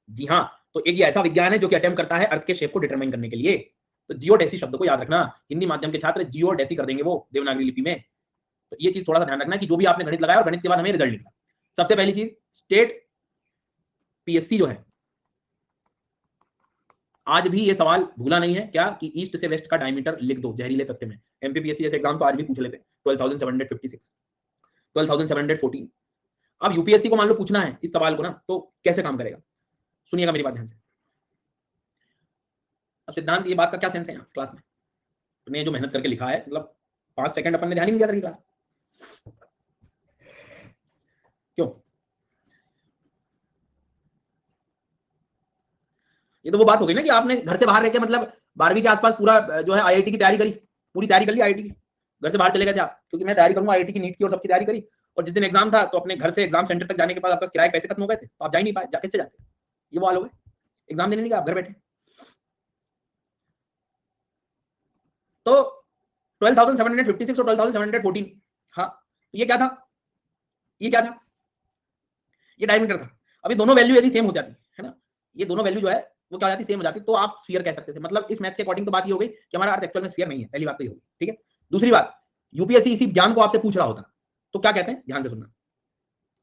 जी हाँ, तो एक ये ऐसा विज्ञान है जो कि अटेम्प्ट करता है अर्थ के शेप को डिटरमाइन करने के लिए। तो जियोडेसी शब्द को याद रखना, हिंदी माध्यम के छात्र जियोडेसी कर देंगे वो देवनागरी लिपि में। तो ये चीज थोड़ा सा ध्यान रखना कि जो भी आपने गणित लगाया और गणित के बाद हमें रिजल्ट निकला, सबसे पहली चीज स्टेट पीएससी जो है, आज भी ये सवाल भूला नहीं है क्या कि ईस्ट से वेस्ट का डायमीटर लिख दो जहरीले तथ्य में। एमपीपीएससी जैसे एग्जाम तो आज भी पूछ लेते हैं। 12,756, 12,714। अब यूपीएससी को मान लो पूछना है इस सवाल को ना, तो कैसे काम करेगा? सुनिएगा मेरी बात ध्यान से। अब सिद्धांत, ये बात का क्या सेंस है यहाँ क्लास में? ने जो मेहनत करके लिखा है, मतलब 5 सेकंड अपन ने ध्यान ही नहीं दिया क्लास। क्यों? ये तो वो बात हो गई ना कि आपने घर से बाहर रह के, मतलब 12वीं के आसपास पूरा जो है आईआईटी की तैयारी करी, पूरी तैयारी कर ली आईआईटी की, घर से बाहर चले गए थे आप, क्योंकि मैं तैयारी करूंगा आईआईटी की, नीट की और सबकी तैयारी करी। और जिस दिन एग्जाम था, तो अपने घर से एग्जाम सेंटर तक जाने के बाद आपका किराए पैसे खत्म हो गए थे, तो आप जा ही नहीं पाए, कैसे जाते? ये वो हाल हो गए, एग्जाम देने नहीं गए आप, घर बैठे। तो 12,756 और 12,714, हाँ, तो ये क्या था? ये क्या था, ये डायमीटर था। अभी दोनों वैल्यू यदि सेम हो जाती है ना, ये दोनों वैल्यू जो है वो क्या हो जाती, सेम हो जाती, तो आप स्फीयर कह सकते थे। मतलब इस मैथ्स के अकॉर्डिंग तो बात ये हो गई कि हमारा अर्थ एक्चुअल में स्फीयर नहीं है, पहली बात तो ये होगी, ठीक है। दूसरी बात, यूपीएससी इसी ज्ञान को आपसे पूछ रहा होता तो क्या कहते हैं, ध्यान से सुनना।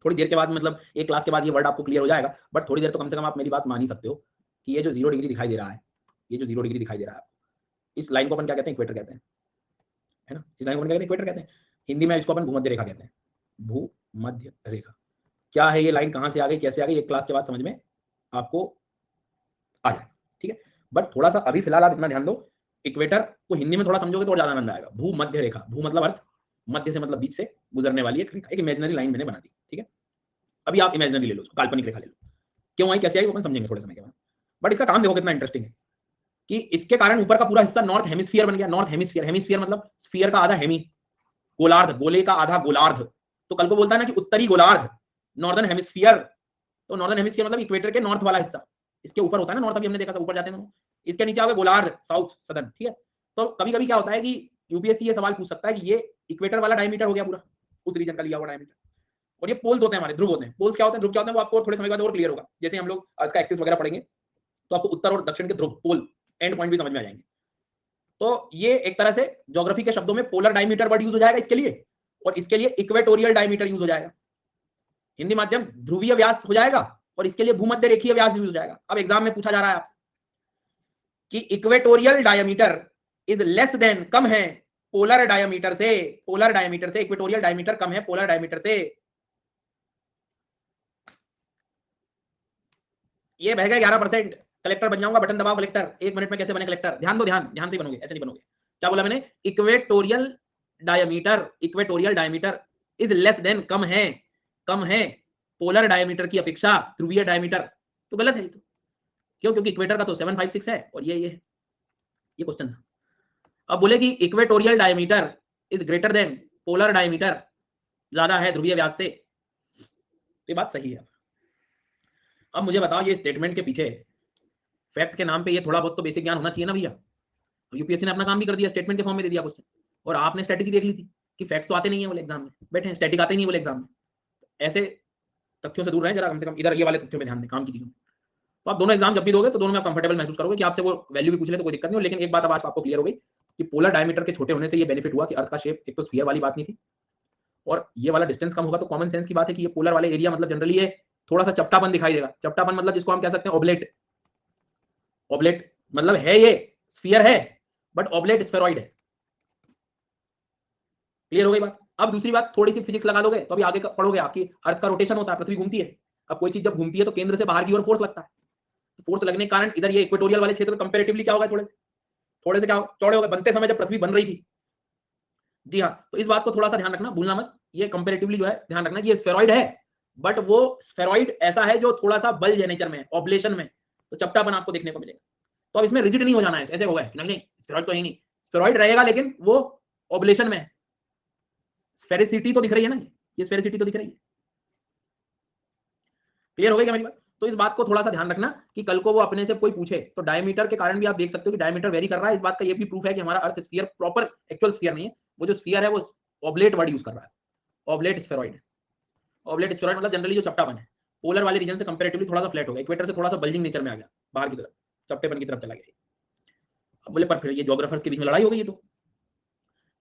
थोड़ी देर के बाद, मतलब एक क्लास के बाद ये वर्ड आपको क्लियर हो जाएगा, बट थोड़ी देर तो कम से कम आप मेरी बात मान ही सकते हो कि ये जो 0 डिग्री दिखाई दे रहा है, ये जो 0 डिग्री दिखाई दे रहा है, इस लाइन को अपन क्या कहते हैं, इक्वेटर कहते हैं, है ना। इस लाइन को अपन क्या कहते हैं, इक्वेटर कहते हैं। हिंदी में इसको अपन भूमध्य रेखा कहते हैं, भूमध्य रेखा। क्या है ये लाइन, कहां से आ गई, कैसे आ गई, एक क्लास के बाद समझ में आपको आ जाएगा, ठीक है। बट थोड़ा सा अभी फिलहाल आप इतना ध्यान दो, इक्वेटर को हिंदी में थोड़ा समझोगे तो और ज्यादा आनंद आएगा। भूमध्य रेखा, भू मतलब अर्थ, मध्य से मतलब बीच से गुजरने वाली एक रेखा, एक इमेजिनरी लाइन मैंने बना दी, ठीक है। अभी आप इमेजिनरी ले लो, काल्पनिक रेखा ले लो, क्यों आई, कैसे आई, वो अपन समझेंगे थोड़े समय के बाद। बट इसका काम देखो कितना इंटरेस्टिंग है कि इसके कारण ऊपर का पूरा हिस्सा नॉर्थ हेमिस्फीयर बन गया। नॉर्थ हेमिस्फीयर, हेमिस्फीयर मतलब स्फीयर का आधा, हेमी गोलार्ध, गोले का आधा गोलार्ध। तो कल को बोलता है ना कि उत्तरी गोलार्ध, नॉर्दर्न हेमिस्फीयर, तो नॉर्दर्न हेमिस्फीयर मतलब इक्वेटर के नॉर्थ वाला हिस्सा, इसके ऊपर होता है ना नॉर्थ, अभी हमने देखा था ऊपर जाते हैं, इसके नीचे आओगे गोलार्ध, साउथ सदर्न, ठीक है। तो कभी कभी क्या होता है कि यूपीएससी ये सवाल पूछ सकता है कि ये इक्वेटर वाला डायमीटर हो गया पूरा, उस रीजन का लिया हुआ डायमीटर, और ये पोल्स होते हैं हमारे, ध्रुव होते हैं। पोल्स क्या होते हैं, ध्रुव क्या होते हैं, वो आपको थोड़े समय बाद और क्लियर होगा, जैसे हम लोग अर्थ का एक्सिस वगैरह पढ़ेंगे तो आपको उत्तर और दक्षिण के ध्रुव, पोल, एंड पॉइंट भी समझ में आ जाएंगे। तो ये एक तरह से ज्योग्राफी के शब्दों में पोलर डायमीटर वर्ड यूज हो जाएगा इसके लिए, और इसके लिए इक्वेटोरियल डायमीटर यूज हो जाएगा। हिंदी माध्यम ध्रुवीय व्यास हो जाएगा, और इसके लिए भूमध्य रेखीय व्यास यूज हो जाएगा। अब एग्जाम में पूछा जा रहा है आपसे कि equatorial diameter is less than, कम है पोलर डायमीटर से, पोलर डायमीटर से इक्वेटोरियल डायमीटर कम है पोलर डायमीटर से। ये बह गए 11%, कलेक्टर बन जाऊंगा, बटन दबाओ कलेक्टर, 1 मिनट में कैसे बने कलेक्टर, ध्यान दो, ध्यान ध्यान से बनोगे, ऐसे नहीं बनोगे। क्या बोला मैंने, equatorial diameter, equatorial diameter is less than, कम है, कम है पोलर डायमीटर की अपेक्षा ध्रुवीय डायमीटर। तो गलत है ये तो, क्यों, क्योंकि इक्वेटर का तो 756 है और ये क्वेश्चन था। अब बोले कि equatorial diameter is greater than polar diameter, ज्यादा है ध्रुवीय व्यास से, तो ये बात सही है। अब मुझे बताओ, ये स्टेटमेंट के पीछे फैक्ट के नाम पे ये थोड़ा बहुत तो बेसिक ज्ञान होना चाहिए ना भैया। यूपीएससी ने अपना काम भी कर दिया, स्टेटमेंट के फॉर्म में दे दिया क्वेश्चन, और आपने स्ट्रेटेजी देख ली थी कि फैक्ट्स तो आते नहीं है बोले एग्जाम में, बैठे स्टैटिक आते नहीं बोले एग्जाम में। ऐसे तथ्यों से दूर रहें जरा, कम से कम इधर ये वाले तथ्यों में ध्यान दें, काम की चीजों में। तो आप दोनों एग्जाम जब भी दोगे तो दोनों में आप कंफर्टेबल महसूस करोगे कि आपसे वो वैल्यू भी पूछ ले तो कोई दिक्कत नहीं हो। लेकिन एक बात अब आज आपको क्लियर हो गई कि पोलर डायमीटर के छोटे होने से ये बेनिफिट हुआ कि अर्थ का शेप, एक तो स्फीयर वाली बात नहीं थी, और ये वाला डिस्टेंस कम होगा तो कॉमन सेंस की बात है कि ये पोलर वाले एरिया मतलब जनरली ये थोड़ा सा चपटापन दिखाई देगा। चपटापन मतलब जिसको हम कह सकते हैं ओबलेट, ओबलेट मतलब है ये स्फीयर है बट ओबलेट स्फेरॉइड है। क्लियर हो गई बात। अब दूसरी बात, थोड़ी सी फिजिक्स लगा दोगे तो अभी आगे पढ़ोगे, आपकी अर्थ का रोटेशन होता है, पृथ्वी घूमती है। अब कोई चीज जब घूमती है तो केंद्र से बाहर की ओर फोर्स लगता है, फोर्स लगने के कारण इधर ये इक्वेटोरियल वाले क्षेत्र में कंपैरेटिवली क्या होगा, थोड़े से क्या चौड़े हो गए बनते समय जब पृथ्वी बन रही थी। जी हाँ, तो इस बात को थोड़ा सा ध्यान रखना, भूलना मत, ये कंपैरेटिवली जो है ध्यान रखना, ये स्फेरॉइड है बट वो स्फेरॉइड ऐसा है जो थोड़ा सा बल्ज है नेचर में, ऑब्लेशन में, तो चपटापन आपको देखने को मिलेगा। तो अब इसमें रिजिड नहीं हो जाना है, ऐसे होगा नहीं नहीं स्फेरॉइड तो है नहीं, स्फेरॉइड रहेगा लेकिन वो ऑब्लेशन में है। स्फेरिसिटी तो दिख रही है ना, ये स्फेरिसिटी तो दिख रही है। क्लियर हो गई क्या मेरी बात। तो इस बात को थोड़ा सा ध्यान रखना कि कल को वो अपने से कोई पूछे तो डायमीटर के कारण भी आप देख सकते हो कि डायमीटर वेरी कर रहा है। इस बात का ये भी प्रूफ है कि हमारा अर्थ स्फीयर प्रॉपर एक्चुअल स्फीयर नहीं है, वो जो स्फीयर है वो ऑब्लेट वर्ड यूज कर रहा है, ऑब्लेट स्फेरॉइड। ऑब्लेट स्फेरॉइड मतलब जनरली जो चपटापन है पोलर वाले रीजन से कंपैरेटिवली थोड़ा सा फ्लैट हो गया, इक्वेटर से थोड़ा सा बल्जिंग नेचर में आ गया, बाहर की तरफ चपटेपन की तरफ चला गया। अब बोले पर फिर ये ज्योग्राफर्स के बीच में लड़ाई हो गई, तो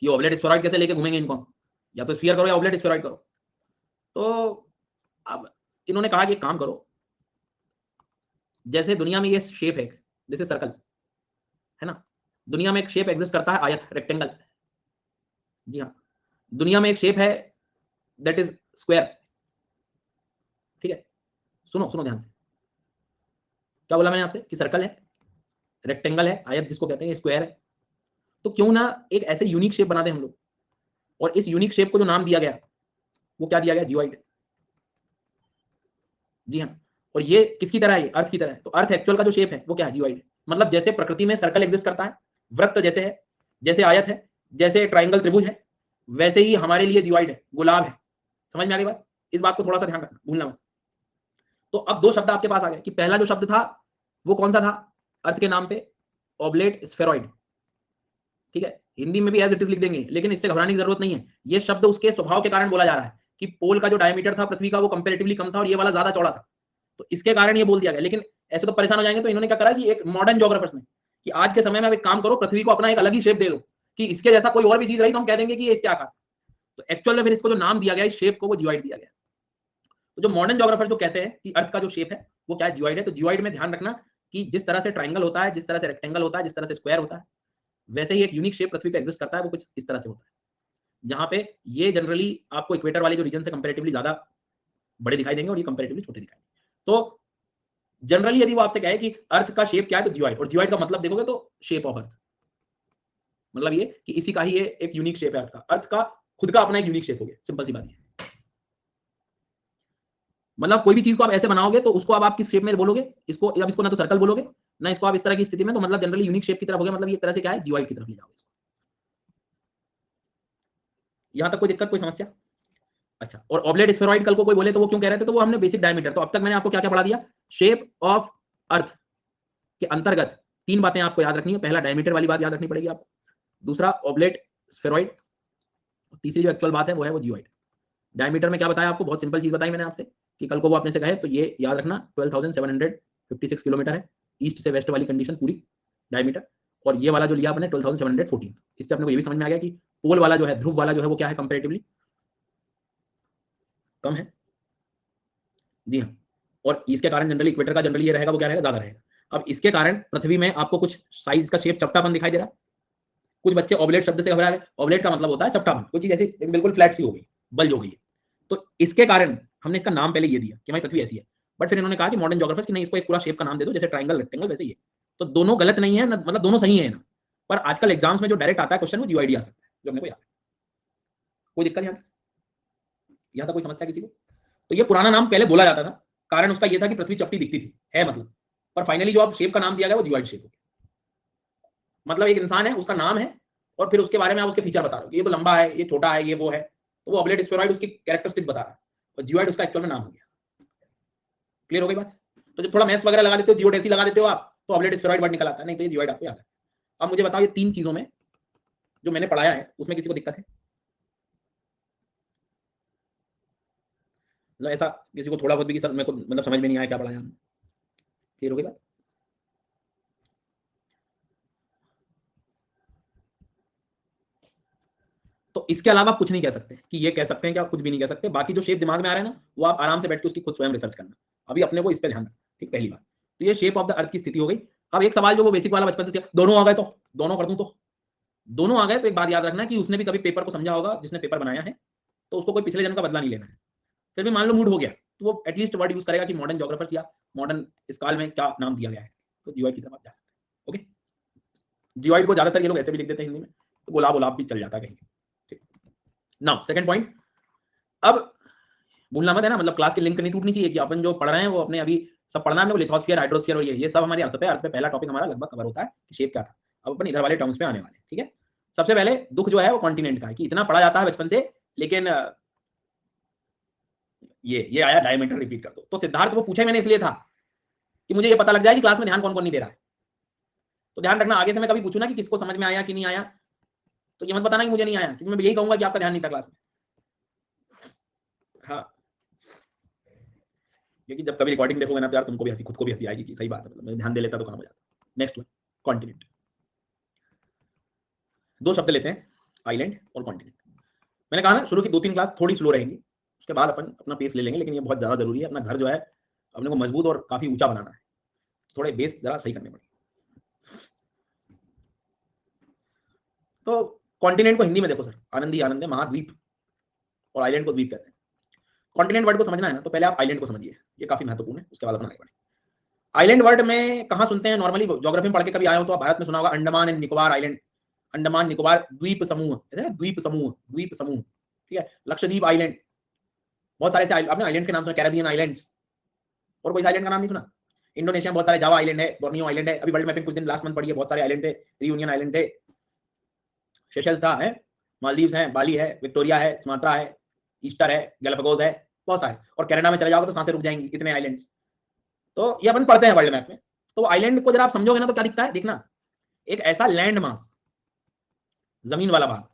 ये ऑब्लेट स्फेरॉइड कैसे लेके घूमेंगे इनको, या तो स्फीयर करो या ऑब्लेट स्फेरॉइड करो। तो अब इन्होंने कहा कि काम करो, जैसे दुनिया में ये शेप है जैसे सर्कल है ना, दुनिया में एक शेप एग्जिस्ट करता है आयत, रेक्टेंगल। जी हाँ, दुनिया में एक शेप है दैट इज स्क्वायर। ठीक है, सुनो सुनो ध्यान से, क्या बोला मैंने आपसे कि सर्कल है, रेक्टेंगल है, आयत जिसको कहते हैं, स्क्वायर है। तो क्यों ना एक ऐसे यूनिक शेप बना दें हम लोग, और इस यूनिक शेप को जो नाम दिया गया वो क्या दिया गया, जियोइड। जी हाँ, और ये किसकी तरह है, ये अर्थ की तरह है। तो अर्थ एक्चुअल का जो शेप है वो क्या है, जियोइड। मतलब जैसे प्रकृति में सर्कल एग्जिस्ट करता है, वृत्त जैसे है, जैसे आयत है, जैसे ट्राइंगल त्रिभुज है, वैसे ही हमारे लिए जियोइड है, गोलाब है। समझ में आ गई बात। इस बात को थोड़ा सा ध्यान रखना, भूलना मत। तो अब दो शब्द आपके पास आ गए कि पहला जो शब्द था वो कौन सा था अर्थ के नाम पे, ऑब्लेट स्फेरॉइड। ठीक है, हिंदी में भी एज इट इज लिख देंगे, लेकिन इससे घबराने की जरूरत नहीं है, ये शब्द उसके स्वभाव के कारण बोला जा रहा है कि पोल का जो डायमीटर था पृथ्वी का वो कंपैरेटिवली कम था और ये वाला ज्यादा चौड़ा था, तो इसके कारण ये बोल दिया गया। लेकिन ऐसे तो परेशान हो जाएंगे, तो इन्होंने क्या करा कि एक मॉडर्न ज्योग्राफर्स ने कि आज के समय में आप एक काम करो, पृथ्वी को अपना एक अलग ही शेप दे दो कि इसके जैसा कोई और भी चीज रही तो हम कह देंगे कि ये इसके आकार। तो एक्चुअल में फिर इसको जो नाम दिया गया इस शेप को, वो जियोइड दिया गया। तो जो मॉडर्न ज्योग्राफर्स जो कहते हैं कि अर्थ का जो शेप है वो क्या है, जियोइड है। तो जियोइड में ध्यान रखना कि जिस तरह से ट्राइंगल होता है, जिस तरह से रेक्टेंगल होता है, जिस तरह से स्क्वायर होता है, वैसे ही एक यूनिक शेप पृथ्वी पे एग्जिस्ट करता है, वो कुछ इस तरह से होता है, जहां पे ये जनरली आपको इक्वेटर वाले जो रीजन से कंपैरेटिवली ज्यादा बड़े दिखाई देंगे और ये कंपैरेटिवली छोटे दिखाई देंगे। तो जनरली यदि वो आपसे कहे कि अर्थ का शेप क्या है, तो जियोइड, और जियोइड का मतलब देखोगे तो शेप ऑफ अर्थ, मतलब ये कि इसी का ही ये एक यूनिक शेप है। अर्थ का खुद का अपना एक यूनिक शेप हो गया, सिंपल सी बात है। मतलब कोई भी चीज को आप ऐसे बनाओगे तो उसको अब आप किस शेप में बोलोगे, इसको अब इसको ना तो सर्कल बोलोगे ना इसको आप इस तरह की स्थिति में, तो मतलब जनरली यूनिक शेप की तरफ हो गया, मतलब ये तरह से क्या है, जियोइड की तरफ ले जाओगे इसको। यहां तक कोई दिक्कत, कोई समस्या? अच्छा, और ऑब्लेट स्फेरॉइड कल को कोई बोले तो वो क्यों कह रहे थे, तो वो हमने बेसिक डायमीटर, तो अब तक मैंने आपको क्या क्या पढ़ा दिया, शेप ऑफ अर्थ के अंतर्गत तीन बातें आपको याद रखनी है। पहला डायमीटर वाली बात याद रखनी पड़ेगी आपको, दूसरा ऑब्लेट स्फेरॉइड, तीसरी जो एक्चुअल बात है वो है वो जियोइड। डायमीटर में क्या बताया आपको, बहुत सिंपल चीज बताई मैंने आपसे कि कल को वो अपने से कहे तो ये याद रखना 12,756 किलोमीटर है, ईस्ट से वेस्ट वाली कंडीशन पूरी डायमीटर। और ये वाला जो लिया अपने 12,714, इससे अपने को ये भी समझ में आ गया कि पोल वाला जो है, ध्रुव वाला जो है वो क्या है, कंपैरेटिवली कम है। जी हाँ, और इसके कारण जनरली इक्वेटर का जनरली ये रहेगा, वो क्या रहेगा, ज्यादा रहेगा। अब इसके कारण पृथ्वी में आपको कुछ साइज का शेप चपटापन दिखाई दे रहा है। कुछ बच्चे ऑबलेट शब्द से घबरा गए, ऑबलेट का मतलब होता है चपटापन, कोई चीज ऐसी बिल्कुल फ्लैट सी हो गई, बल्ज हो गई है। तो इसके कारण हमने इसका नाम पहले ये दिया कि भाई पृथ्वी ऐसी है, बट फिर इन्होंने कहा कि मॉडर्न ज्योग्राफर्स कि नहीं, इसको एक पूरा शेप का नाम दे दो, जैसे ट्रायंगल रेक्टेंगल वैसे ही है। तो दोनों गलत नहीं है, मतलब दोनों सही है ना, पर आजकल एग्जाम्स में जो डायरेक्ट आता है क्वेश्चन वो जियोइड आ सकता है, जो अपने को याद है। कोई दिक्कत यहाँ तक कोई समस्या किसी को? तो ये पुराना नाम पहले बोला जाता था, कारण उसका ये था कि पृथ्वी चपटी दिखती थी, है मतलब, पर फाइनली जो आप शेप का नाम दिया गया वो जियोइड शेप हो गया। मतलब एक इंसान है, उसका नाम है, और फिर उसके बारे में आप उसके फीचर बता रहे हो, ये तो लंबा है, ये छोटा है, ये वो है, तो वो ऑब्लेट स्फेरॉइड उसकी कैरेक्टरिस्टिक्स बता रहा है, और जियोइड उसका एक्चुअल में नाम हो गया। क्लियर हो गई बात? तो जब थोड़ा मैथ्स वगैरह लगा देते हो, जियोडेसी लगा देते हो आप, तो ऑब्लेट स्फेरॉइड वर्ड निकल आता है, नहीं तो ये जियोइड आपको याद है। अब मुझे बताओ, ये तीन चीजों में जो मैंने पढ़ाया है उसमें किसी को दिक्कत है? मतलब ऐसा किसी को थोड़ा बहुत भी कि सर मेरे को मतलब समझ में नहीं आया क्या पढ़ाया हमने? क्लियर हो गई बात? तो इसके अलावा आप कुछ नहीं कह सकते, कि ये कह सकते हैं कि आप कुछ भी नहीं कह सकते। बाकी जो शेप दिमाग में आ रहा है ना, वो आप आराम से बैठ के उसकी खुद स्वयं रिसर्च करना। अभी अपने को इस पे ध्यान रखना, ठीक, पहली बात तो ये शेप ऑफ द अर्थ की स्थिति हो गई। अब एक सवाल जो वो बेसिक वाला बचपन से, दोनों आ गए तो दोनों कर दूं, तो दोनों आ गए तो एक बात याद रखना कि उसने भी कभी पेपर को समझा होगा, जिसने पेपर बनाया है, तो उसको कोई पिछले जन्म का बदला नहीं लेना है। फिर भी मान लो मूड हो गया, तो वो एटलीस्ट वर्ड यूज करेगा कि मॉडर्न ज्योग्राफर्स या मॉडर्न इस काल में क्या नाम दिया गया है, तो जियोइड की तरफ आप जा सकते हैं। ओके, जियोइड को ज्यादातर ये लोग ऐसे भी लिख देते हैं हिंदी में, तो गुलाब गुलाब भी चल जाता है कहीं। ठीक, नाउ सेकंड पॉइंट। अब भूलना मत है ना, मतलब क्लास की लिंक नहीं टूटनी चाहिए कि अपन जो पढ़ रहे हैं वो अपने अभी सब पढ़ना है, लिथोस्फीयर, हाइड्रोस्फीयर और ये सब हमारे अर्थ पे, अर्थ पे पहला टॉपिक हमारा लगभग कवर होता है कि शेप क्या था। अब अपन इधर वाले टर्म्स पे आने वाले, ठीक है। सबसे पहले दुख जो है वो कॉन्टिनेंट का है कि इतना पढ़ा जाता है बचपन से, लेकिन ये आया डायमीटर रिपीट कर दो। तो सिद्धार्थ वो पूछे मैंने इसलिए था कि मुझे ये पता लग जाए कि क्लास में ध्यान कौन कौन नहीं दे रहा है। तो ध्यान रखना, आगे से मैं कभी पूछू ना कि किसको समझ में आया कि नहीं आया, तो ये मत बताना कि मुझे नहीं आया, क्योंकि मैं यही कहूंगा कि आपका ध्यान नहीं था क्लास में। हाँ, क्योंकि जब कभी रिकॉर्डिंग देखोगे ना तो यार तुमको भी हंसी, खुद को भी हंसी आएगी कि सही बात है, मतलब मैं ध्यान दे लेता तो काम हो जाता। Next continent. दो शब्द लेते हैं, आइलैंड और कॉन्टिनेंट। मैंने कहा ना शुरू की 2-3 क्लास थोड़ी स्लो रहेंगी, उसके बाद अपन अपना पेस ले लेंगे, लेकिन ये बहुत ज्यादा जरूरी है। अपना घर जो है अपने को मजबूत और काफी ऊंचा बनाना है, थोड़े बेस जरा सही करने पड़ेंगे। तो कॉन्टिनेंट को हिंदी में देखो सर, आनंद ही आनंद है, महाद्वीप, और आइलैंड को द्वीप कहते हैं। कॉन्टिनेंट वर्ड को समझना है ना, तो पहले आप आइलैंड को समझिए, ये काफी महत्वपूर्ण है, उसके बाद अपना आगे बढ़ें। आइलैंड वर्ड में कहां सुनते हैं नॉर्मली, ज्योग्राफी में पढ़ के कभी आए हो तो आप भारत में सुना होगा अंडमान एंड निकोबार आइलैंड, अंडमान निकोबार द्वीप समूह, ऐसे ना, द्वीप समूह, द्वीप समूह, ठीक है। लक्षद्वीप आइलैंड, बहुत सारे ऐसे आपने आइलैंड्स के नाम सुना, कैरेबियन आइलैंड्स, और कोई आइलैंड का नाम नहीं सुना? इंडोनेशिया में बहुत सारे, जावा आइलैंड है, बोर्नियो आइलैंड है, अभी वर्ल्ड मैपिंग कुछ दिन लास्ट मंथ पड़ी है, बहुत सारे आइलैंड थे, रियूनियन आइलैंड थे, सेशल्स था, है, मालदीव्स है, बाली है, विक्टोरिया है, सुमात्रा है, ईस्टर है, गैलापागोस है, बहुत सारे, और कनाडा में चले जाओगे तो सांसें रुक जाएंगी, इतने आइलैंड। तो ये अपन पढ़ते हैं वर्ल्ड मैप में। तो आइलैंड को जरा आप समझोगे ना तो क्या दिखता है, देखना, एक ऐसा लैंड मास, जमीन वाला भाग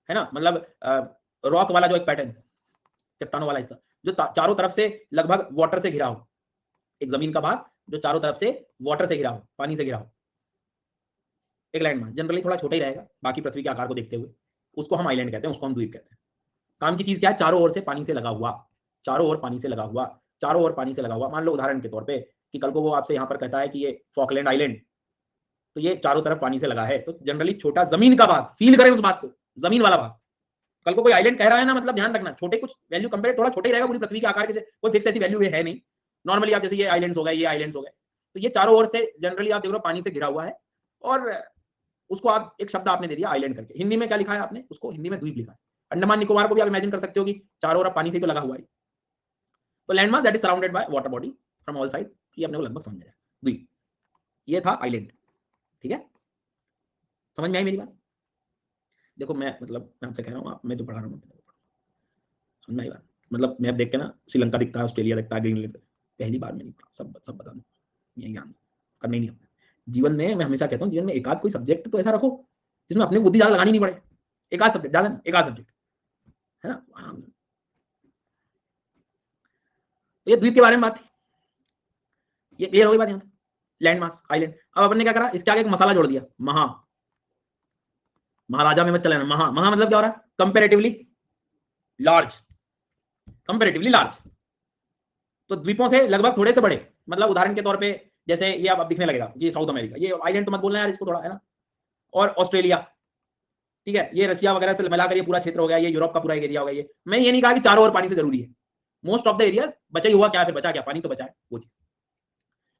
है ना, मतलब रॉक वाला जो एक पैटर्न, चट्टानों वाला हिस्सा जो चारों तरफ से लगभग वाटर से घिरा हो, एक जमीन का भाग जो चारों तरफ से वाटर से घिरा हो, पानी से घिरा हो, एक लैंड मास जनरली थोड़ा छोटा ही रहेगा बाकी पृथ्वी के आकार को देखते हुए, उसको हम आइलैंड कहते हैं, उसको हम द्वीप कहते हैं। काम की चीज क्या है, चारों ओर से पानी से लगा हुआ, चारों ओर पानी से लगा हुआ, चारों ओर पानी से लगा हुआ। मान लो उदाहरण के तौर पे कि कल को वो आपसे यहाँ पर कहता है कि ये फॉकलैंड आइलैंड, तो ये चारों तरफ पानी से लगा है, तो जनरली छोटा जमीन का भाग, फील करें उस बात को, जमीन वाला भाग। कल को कोई आइलैंड कह रहा है ना, मतलब ध्यान रखना छोटे कुछ वैल्यू कंपेयर थोड़ा छोटा ही रहेगा पूरी पृथ्वी के आकार के से, कोई फिक्स ऐसी वैल्यू है नहीं। नॉर्मली आप जैसे ये आइलैंड्स हो गए, ये आइलैंड्स हो गए, तो ये चारों ओर से जनरली आप देख रहे हो पानी से घिरा हुआ है, और उसको आप एक शब्द आपने दे दिया आइलैंड करके। हिंदी में क्या लिखा है आपने, उसको हिंदी में द्वीप लिखा है। अंडमान निकोबार को भी आप इमेजिन कर सकते हो कि चारों ओर पानी से तो लगा हुआ है, तो land mass that is surrounded by water body from all side, ये अपने को लगभग समझ आया। द्वीप ये था आइलैंड, ठीक है, समझ में आई मेरी बात? देखो मैं मतलब मैं आपसे कह रहा हूँ, मैं जो पढ़ा रहा हूँ समझ में आई बात? मतलब मैप देख के ना श्रीलंका दिखता है, ऑस्ट्रेलिया दिखता है, ग्रीनलैंड, पहली बार में नहीं पढ़ा, सब बता दूं, यही ज्ञान करना ही नहीं अपने जीवन में। मैं हमेशा कहता हूँ जीवन में एक आध कोई सब्जेक्ट तो ऐसा रखो जिसमें अपने बुद्धि ज्यादा लगानी नहीं पड़े, एक आध सब्जेक्ट डालन, एक आध सब्जेक्ट, है ना। तो ये द्वीप के बारे में बात थी, ये क्लियर हो गई बात यहाँ तक, लैंड मास आइलैंड। अब अपन ने क्या करा, इसके आगे एक मसाला जोड़ दिया, महाराजा में मत चले, महा मतलब क्या हो रहा है, कंपैरेटिवली लार्ज, कंपैरेटिवली लार्ज, तो द्वीपों से लगभग थोड़े से बड़े। मतलब उदाहरण के तौर पे जैसे ये अब दिखने लगेगा, ये साउथ अमेरिका, ये आइलैंड तो मत बोलना यार इसको थोड़ा, है ना, और ऑस्ट्रेलिया, ठीक है, ये रशिया वगैरह से मिलाकर ये पूरा क्षेत्र हो गया, ये यूरोप का पूरा एरिया हो गया। ये मैं ये नहीं कहा कि चारों ओर पानी से जरूरी है, मोस्ट ऑफ द एरिया बचा ही हुआ, क्या फिर बचा क्या, पानी तो बचा है, वो चीज।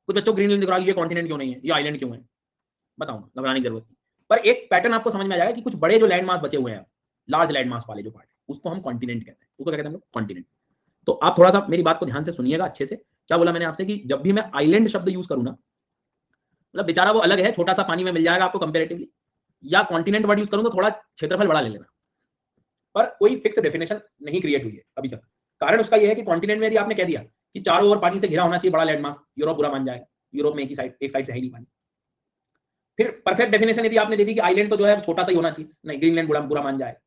कुछ बच्चों ग्रीनलैंड दिख रहा है, ये कॉन्टिनेंट क्यों नहीं है, ये आइलैंड क्यों है, बताऊंगा, घबराने की जरूरत नहीं। पर एक पैटर्न आपको समझ में आ जाएगा कि कुछ बड़े जो लैंड मास बचे हुए हैं, लार्ज लैंड मास वाले जो पार्ट है, उसको हम कॉन्टिनेंट कहते हैं, उसको क्या कहते हैं हम लोग, कॉन्टिनेंट। तो आप थोड़ा सा मेरी बात को ध्यान से सुनिएगा अच्छे से। क्या बोला मैंने आपसे कि जब भी मैं आइलैंड शब्द यूज करूँ ना, मतलब बेचारा वो अलग है, छोटा सा पानी में मिल जाएगा आपको कंपैरेटिवली, या कॉन्टिनेंट वर्ड यूज करूँ तो थोड़ा क्षेत्रफल बड़ा ले लेना, पर कोई फिक्स डेफिनेशन नहीं क्रिएट हुई है अभी तक। कारण उसका यह है कि कॉन्टिनेंट में यदि आपने कह दिया कि चारों ओर पानी से घिरा होना चाहिए बड़ा लैंड मास, यूरोप बुरा मान जाएगा, यूरोप में एक साइड से है नहीं पानी। फिर परफेक्ट डेफिनेशन यदि आपने दे दी कि आइलैंड तो जो है छोटा सा ही होना चाहिए, नहीं ग्रीनलैंड बुरा मान जाएगा।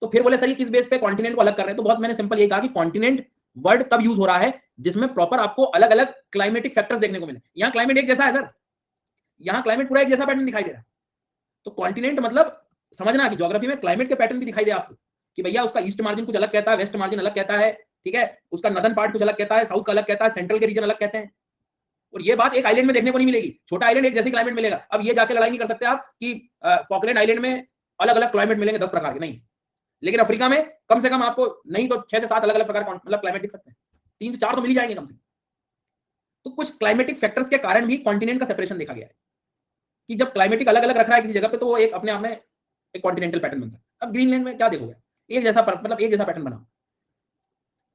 तो फिर बोले सर ये किस बेस पे कॉन्टिनेंट को अलग कर रहे हैं, तो बहुत मैंने सिंपल ये कहा कि कॉन्टिनेंट वर्ड तब यूज हो रहा है जिसमें प्रॉपर आपको अलग अलग क्लाइमेटिक फैक्टर्स देखने को मिले। यहाँ क्लाइमेट एक जैसा है सर, यहाँ क्लाइमेट पूरा एक जैसा पैटर्न दिखाई दे रहा है, तो कॉन्टिनेंट मतलब समझना कि ज्योग्राफी में क्लाइमेट के पैटर्न भी दिखाई दे आपको, कि भैया उसका ईस्ट मार्जिन कुछ अलग कहता है, वेस्ट मार्जिन अलग कहता है, ठीक है, उसका नदन पार्ट कुछ अलग कहता है, साउथ का अलग कहता है, सेंट्रल के रीजन अलग कहते हैं। और ये बात एक आइलैंड में देखने को नहीं मिलेगी, छोटा आइलैंड एक जैसी क्लाइमेट मिलेगा। अब ये जाके लड़ाई नहीं कर सकते आप कि फॉकलैंड आइलैंड में अलग अलग क्लाइमेट मिलेंगे 10 प्रकार के, नहीं। लेकिन अफ्रीका में कम से कम आपको नहीं तो 6 से 7 अलग अलग प्रकार मतलब क्लाइमेट दिख सकते हैं, 3 से 4 तो मिल ही जाएंगे कम से कम। तो कुछ क्लाइमेटिक फैक्टर्स के कारण भी कॉन्टिनेंट का सेपरेशन देखा गया है कि जब क्लाइमेटिक अलग अलग रख रहा है किसी जगह पे, तो वो एक अपने आप में एक कॉन्टिनेंटल पैटर्न बन सकता है। अब ग्रीनलैंड में क्या देखोगे, एक जैसा मतलब एक जैसा पैटर्न बना,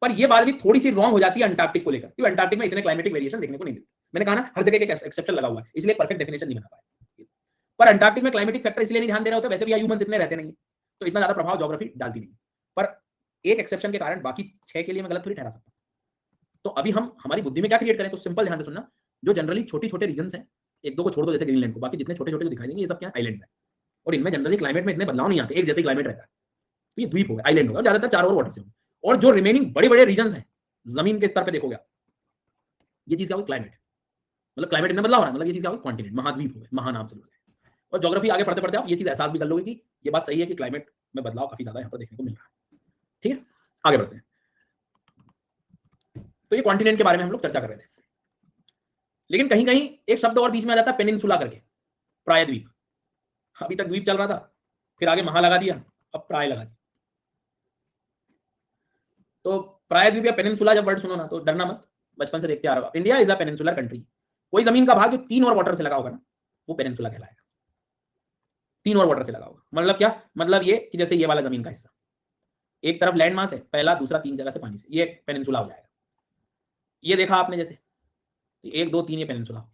पर ये बात भी थोड़ी सी रॉन्ग हो जाती है अंटार्कटिक को लेकर, क्योंकि अंटार्कटिक में इतने क्लाइमेटिक वेरिएशन देखने को नहीं मिलते। मैंने कहा ना हर जगह एक एक्सेप्शन लगा हुआ है, इसलिए परफेक्ट डेफिनेशन नहीं बना पाया। पर अंटार्कटिक में क्लाइमेटिक फैक्टर इसलिए नहीं ध्यान दे रहे होते, वैसे भी ह्यूमंस इतने रहते नहीं, तो इतना ज्यादा प्रभाव ज्योग्राफी डालती नहीं। पर एक एक्सेप्शन के कारण बाकी 6 के लिए मैं गलत थोड़ी ठहरा सकता। तो अभी हम हमारी बुद्धि में क्या क्रिएट करें, तो सिंपल ध्यान से सुनना, जो जनरली छोटे छोटे रीजन्स हैं, एक दो को छोड़ दो जैसे ग्रीनलैंड को, बाकी जितने छोटे छोटे दिखाई देंगे ये सब क्या आइलैंड्स हैं, और इनमें जनरली क्लाइमेट में इतने बदलाव नहीं आते, एक जैसे क्लाइमेट रहता है, तो ये द्वीप होगा, आइलैंड होगा, ज्यादातर चारों ओर वाटर से होगा। और जो रिमेनिंग बड़े बड़े रीजन्स हैं जमीन के स्तर पे देखोगे, ये चीज क्या होगी, क्लाइमेट, मतलब क्लाइमेट में बदलाव हो रहा है, मतलब ये चीज क्या होगी, कॉन्टिनेंट, महाद्वीप हो गए, महानाम से बोले। और ज्योग्राफी आगे पढ़ते पढ़ते आप ये चीज एहसास भी कर लोगे कि ये बात सही है कि क्लाइमेट में बदलाव काफी ज्यादा यहाँ पर देखने को मिल रहा है। ठीक है, आगे बढ़ते हैं। तो ये कॉन्टिनेंट के बारे में हम लोग चर्चा कर रहे थे, लेकिन कहीं कहीं एक शब्द और बीच में आ जाता है, पेनिनसुला करके, प्रायद्वीप। अभी तक द्वीप चल रहा था, फिर आगे महा लगा दिया, अब प्राय लगा दिया। तो प्रायद्वीप या पेनिनसुला जब वर्ड सुनो ना तो डरना मत, बचपन से देखते आ रहे हो, India is a peninsular country. कोई जमीन का भाग जो 3 और वाटर से लगा होगा ना, वो पेनिनसुला कहलाएगा। 3 और वाटर से लगा होगा मतलब क्या, मतलब ये कि जैसे ये वाला जमीन का हिस्सा, एक तरफ लैंड मास है, पहला दूसरा 3 जगह से पानी से, ये पेनिनसुला हो जाएगा। ये देखा आपने जैसे 1 2 3 ये पेनिनसुला हो गया।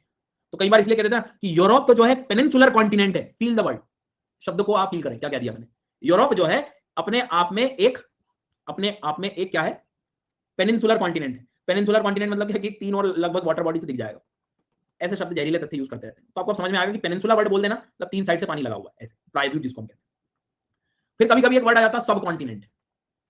तो कई बार इसलिए कहते हैं कि यूरोप तो जो है पेनिनसुलर कॉन्टिनेंट है। फील द वर्ड, शब्द को आप फील करें, क्या कह दिया मैंने, यूरोप जो है अपने आप में एक क्या है, पेनिनसुलर कॉन्टिनेंट है। पेनिनसुलर कॉन्टिनेंट मतलब क्या कि 3 और लगभग वाटर बॉडी से दिख जाएगा। ऐसे शब्द जहरीले तथ्य यूज करते रहते हैं, तो आपको समझ में आएगा कि पेनिनसुला वर्ड बोल देना मतलब 3 साइड से पानी लगा हुआ है, ऐसे प्रायद्वीप जिसको हम कहते हैं। फिर कभी कभी एक वर्ड आ जाता है सब कॉन्टिनेंट,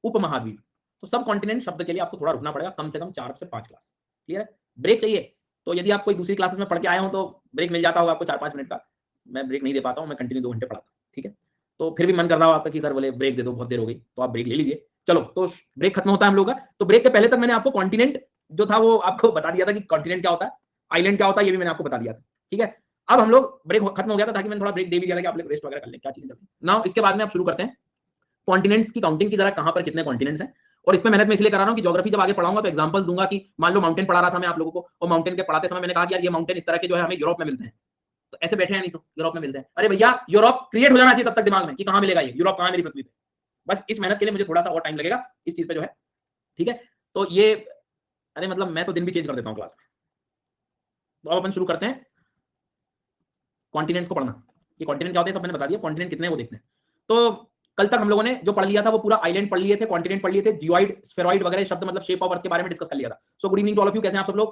उपमहाद्वीप। तो सब कॉन्टिनेंट शब्द के लिए आपको थोड़ा रुकना पड़ेगा, कम से कम 4 से 5 क्लास। क्लियर है? ब्रेक चाहिए तो यदि आप कोई दूसरी क्लासेस में पढ़ के आए हो तो ब्रेक मिल जाता होगा आपको 4-5 मिनट का। मैं ब्रेक नहीं दे पाता हूँ, मैं कंटिन्यू 2 घंटे पढ़ाता हूँ, ठीक है? तो फिर भी मन कर रहा हो आपका कि सर बोले ब्रेक दे दो, बहुत देर हो गई, तो आप ब्रेक ले लीजिए। चलो, तो ब्रेक खत्म होता है हम लोग का। तो ब्रेक के पहले तक मैंने आपको कॉन्टिनेंट जो था वो आपको बता दिया था कि कॉन्टिनेंट क्या होता है, आइलैंड क्या होता है, ये भी मैंने आपको बता दिया था, ठीक है? अब हम लोग ब्रेक खत्म हो गया था ताकि मैंने थोड़ा ब्रेक दे भी दिया था कि आप लोग रेस्ट वगैरह कर लें, क्या चीजें चल। नाउ इसके बाद में आप शुरू करते हैं कॉन्टिनेंट्स की काउंटिंग की, जरा कहां पर कितने कॉन्टिनेंट्स हैं। और इसमें मेहनत मैं इसलिए कर रहा हूं कि ज्योग्राफी जब आगे पढ़ाऊंगा तो एग्जांपल्स दूंगा कि मान लो माउंटेन पढ़ा रहा था मैं आप लोगों को, और माउंटेन के पढ़ाते समय मैंने कहा कि यार ये माउंटेन इस तरह के जो है हमें यूरोप में मिलते हैं, तो ऐसे बैठे हैं नहीं तो यूरोप में मिलते हैं, अरे भैया यूरोप क्रिएट हो जाना चाहिए तब तक दिमाग में कि कहां मिलेगा ये यूरोप, कहां मेरी पृथ्वी पे। बस इस मेहनत के लिए मुझे थोड़ा सा और टाइम लगेगा इस चीज पे जो है, ठीक है? तो ये, अरे मतलब मैं तो दिन भी चेंज कर देता हूँ क्लास में। तो अब अपन शुरू करते हैं कॉन्टिनेंट्स को पढ़ना। ये कॉन्टिनेंट क्या होते हैं सब मैंने बता दिया, कॉन्टिनेंट कितने हैं वो देखते हैं। तो कल तक हम लोगों ने जो पढ़ लिया था वो पूरा आइलैंड पढ़ लिए थे, कॉन्टिनेंट पढ़ लिए थे, जियोइड, स्फेरॉइड वगैरह शब्द मतलब शेप ऑफ अर्थ के बारे में डिस्कस कर लिया था। So good evening to all of you, कैसे हैं आप सब लोग?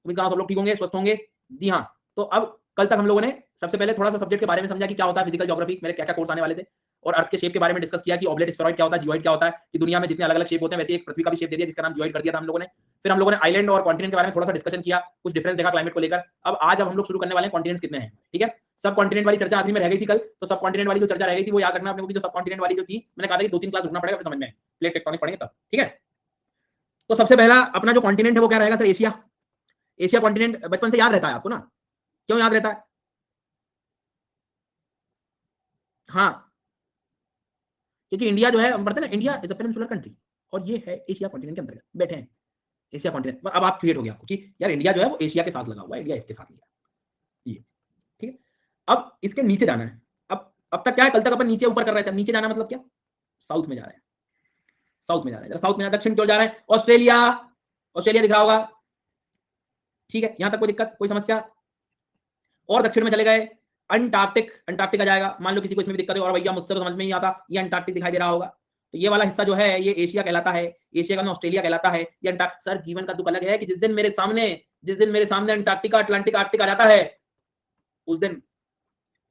उम्मीद कर रहा हूं सब लोग ठीक होंगे, स्वस्थ होंगे। जी हाँ, तो अब कल तक हम लोगों ने सबसे पहले थोड़ा सा सब्जेक्ट के बारे में समझा कि क्या होता है फिजिकल ज्योग्राफी, मेरे क्या क्या कोर्स आने वाले थे, और अर्थ के शेप के बारे में डिस्कस किया कि ऑब्लेट, स्फेरॉइड क्या होता है, जियोइड क्या होता है, कि दुनिया में जितने अलग अलग शेप होते हैं वैसे एक पृथ्वी का भी शेप दे दिया जिसका नाम जियोइड कर दिया था हम लोगों ने। फिर हम लोगों ने आइलैंड और कॉन्टिनेंट के बारे में थोड़ा सा डिस्कशन किया, कुछ डिफरेंस देखा क्लाइमेट को लेकर। अब आज हम लोग शुरू करने वाले हैं कॉन्टिनेंट्स कितने हैं, ठीक है? सब कॉन्टिनेंट वाली चर्चा आखिरी में रह गई थी कल, तो सब कॉन्टिनेंट वाली जो चर्चा रह गई थी वो याद रखना अपने को, कि जो सब कॉन्टिनेंट वाली जो थी मैंने कहा था कि 2-3 क्लास रुकना पड़ेगा फिर समझ में, प्लेट टेक्टोनिक पढ़ेंगे तब, ठीक है? तो सबसे पहला अपना जो कॉन्टिनेंट है वो क्या रहेगा सर? एशिया। एशिया कॉन्टिनेंट बचपन से याद रहता है आपको ना? क्यों याद रहता है? हाँ, क्योंकि इंडिया जो है हम पढ़ते हैं ना, India is a peninsular country, और ये है एशिया कॉन्टिनेंट के अंतर्गत बैठे हैं। एशिया कॉन्टिनेंट पर अब आप क्रिएट हो गया आपको कि यार इंडिया जो है वो एशिया के साथ लगा हुआ है, इंडिया इसके साथ लिया ये, ठीक है? अब इसके नीचे जाना है। अब तक क्या है, कल तक अपन नीचे ऊपर कर रहे थे, अब नीचे जाना मतलब क्या? साउथ में जा रहे हैं, साउथ में जा रहे हैं, जरा साउथ में दक्षिण की ओर जा रहे हैं। ऑस्ट्रेलिया, ऑस्ट्रेलिया दिख रहा होगा, ठीक है? यहां तक कोई दिक्कत, कोई समस्या? और दक्षिण में चले गए, अंटार्कटिक, अंटार्कटिका जाएगा। मान लो किसी को इसमें भी दिक्कत है और भैया मुझसे तो समझ में नहीं आता, ये अंटार्कटिक दिखाई दे रहा होगा, तो ये वाला हिस्सा जो है ये एशिया कहलाता है, एशिया का ऑस्ट्रेलिया कहलाता है। ये अंटार्कटिक, सर जीवन का दुख अलग है कि जिस दिन मेरे सामने अंटार्कटिका, अटलांटिक, आर्कटिक आ जाता है उस दिन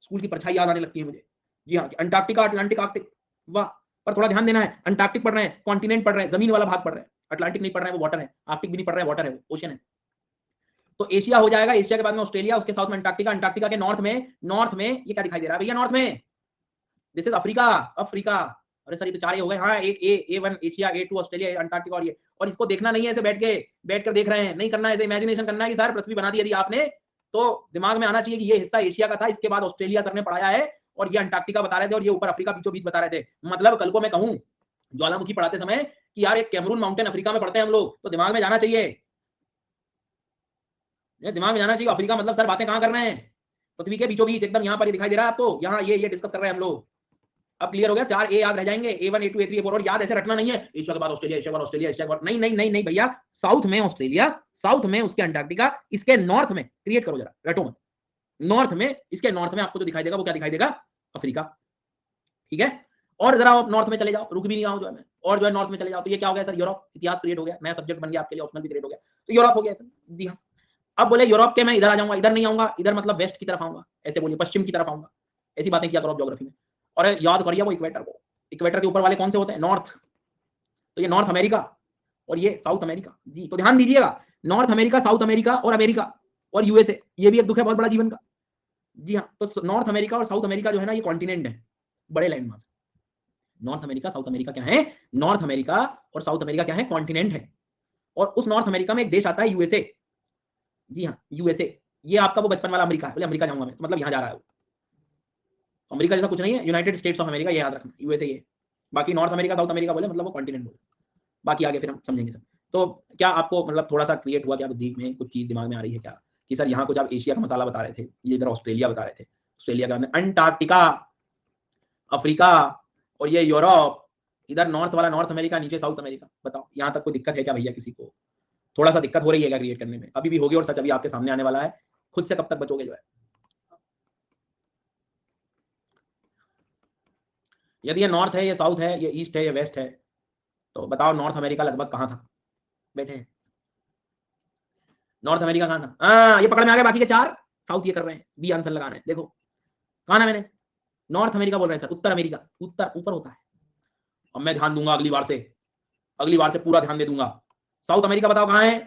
स्कूल की परछाई याद आने लगती है मुझे। जी हाँ, अंटार्कटिका, अटलांटिक, आर्कटिक, वाह! पर थोड़ा ध्यान देना है, अंटार्कटिक पढ़ रहे हैं, कॉन्टिनेंट पढ़ रहे हैं, जमीन वाला भाग पढ़ रहे हैं, अटलांटिक नहीं पढ़ रहे हैं, वो वाटर है, आर्कटिक भी नहीं पढ़ रहे हैं, वाटर है, ओशन है। तो एशिया हो जाएगा, एशिया के बाद में ऑस्ट्रेलिया, उसके साउथ में अंटार्कटिका, अंटार्कटिका के नॉर्थ में ये क्या दिखाई दे रहा है भैया? नॉर्थ में दिस इज अफ्रीका, अफ्रीका। अरे सर ये तो 4 ही हो गए। हाँ, एक A1 Asia, A2 Australia, Antarctica, और ये, और इसको देखना नहीं है ऐसे बैठ कर देख रहे हैं, नहीं करना है ऐसे इमेजिनेशन करना है कि सर पृथ्वी बना दी यदि आपने, तो दिमाग में आना चाहिए कि ये हिस्सा एशिया का था, इसके बाद ऑस्ट्रेलिया सर ने पढ़ाया है, और ये अंटार्कटिका बता रहे थे, और ये ऊपर अफ्रीका बीचों बीच बता रहे थे। मतलब कल को मैं कहूं ज्वालामुखी पढ़ाते समय कि यार एक कैमरून माउंटेन अफ्रीका में पढ़ते हैं हम लोग, तो दिमाग में जाना चाहिए, दिमाग में जाना चाहिए अफ्रीका मतलब सर बातें कहां कर रहे हैं? पृथ्वी के बीचों बीच एकदम यहाँ पर ये दिखाई दे रहा है आपको, यहाँ ये डिस्कस कर रहे हैं हम लोग। अब क्लियर हो गया, 4 ए याद रह जाएंगे, A1, A2, A3, A4, और याद ऐसे रटना नहीं है एशिया के बाद ऑस्ट्रेलिया, एशिया के बाद ऑस्ट्रेलिया, एशिया के बाद, नहीं नहीं नहीं नहीं भैया, साउथ में ऑस्ट्रेलिया, साउथ में उसके अंटार्कटिका, इसके नॉर्थ में क्रिएट करो, जरा रटो मत, नॉर्थ में, इसके नॉर्थ में आपको जो दिखाई देगा वो क्या दिखाई देगा? अफ्रीका, ठीक है? और जरा आप नॉर्थ में चले जाओ, रुक भी नहीं रहा हूं जो है मैं, और जो है नॉर्थ में चले जाओ, तो ये क्या हो गया सर? यूरोप, इतिहास क्रिएट हो गया, नया सब्जेक्ट बन गया आपके लिए, ऑप्शनल भी क्रिएट हो गया, तो यूरोप हो गया सर। जी हाँ, अब बोले यूरोप के मैं इधर आ जाऊंगा, इधर नहीं आऊंगा, इधर मतलब वेस्ट की तरफ आऊंगा, ऐसे बोलिए पश्चिम की तरफ आऊंगा, ऐसी बातें किया करो ज्योग्राफी में। और याद करिए वो इक्वेटर को, इक्वेटर के ऊपर वाले कौन से होते हैं? नॉर्थ, तो ये नॉर्थ अमेरिका और ये साउथ अमेरिका। जी, तो ध्यान दीजिएगा, नॉर्थ अमेरिका, साउथ अमेरिका और अमेरिका और यूएसए, ये भी एक दुख है बहुत बड़ा जीवन का। जी हाँ, तो नॉर्थ अमेरिका और साउथ अमेरिका जो है ना, ये कॉन्टिनेंट है, बड़े land mass. North America, South America क्या है? नॉर्थ अमेरिका और साउथ अमेरिका क्या है? कॉन्टिनेंट है। और उस नॉर्थ अमेरिका में एक देश आता है यूएसए। जी हाँ, यूएसए, ये आपका वो बचपन वाला अमेरिका है, बोले अमेरिका जाऊंगा मैं, मतलब यहाँ जा रहा है वो। अमेरिका जैसा कुछ नहीं है, यूनाइटेड स्टेट्स ऑफ अमेरिका, ये याद रखना, यूएसए ये। बाकी नॉर्थ अमेरिका, साउथ अमेरिका बोले मतलब वो कॉन्टिनेंट बोले, बाकी आगे फिर हम समझेंगे सब। तो क्या आपको मतलब थोड़ा सा क्रिएट हुआ क्या बुद्धि में, कुछ चीज दिमाग में आ रही है क्या कि सर यहाँ कुछ आप एशिया का मसाला बता रहे थे, ये इधर ऑस्ट्रेलिया बता रहे थे, ऑस्ट्रेलिया का अंटार्कटिका, अफ्रीका, और ये यूरोप, इधर नॉर्थ वाला नॉर्थ अमेरिका, नीचे साउथ अमेरिका। बताओ यहाँ तक कोई दिक्कत है क्या भैया? किसी को थोड़ा सा दिक्कत हो रही है क्या क्रिएट करने में? अभी भी होगी, और सच अभी आपके सामने आने वाला है, खुद से कब तक बचोगे जो है। यदि ये नॉर्थ है, ये साउथ है, ये ईस्ट है, ये वेस्ट है, तो बताओ नॉर्थ अमेरिका लगभग कहाँ था? बैठे हैं, नॉर्थ अमेरिका कहाँ था? हाँ, ये पकड़ में आ गए, बाकी के 4 साउथ ये कर रहे हैं, बी आंसर लगाना है। देखो कहा ना मैंने, नॉर्थ अमेरिका बोल रहे हैं सर, उत्तर अमेरिका, उत्तर ऊपर होता है। अब मैं ध्यान दूंगा अगली बार से, अगली बार से पूरा ध्यान दे दूंगा। साउथ अमेरिका बताओ कहाँ है?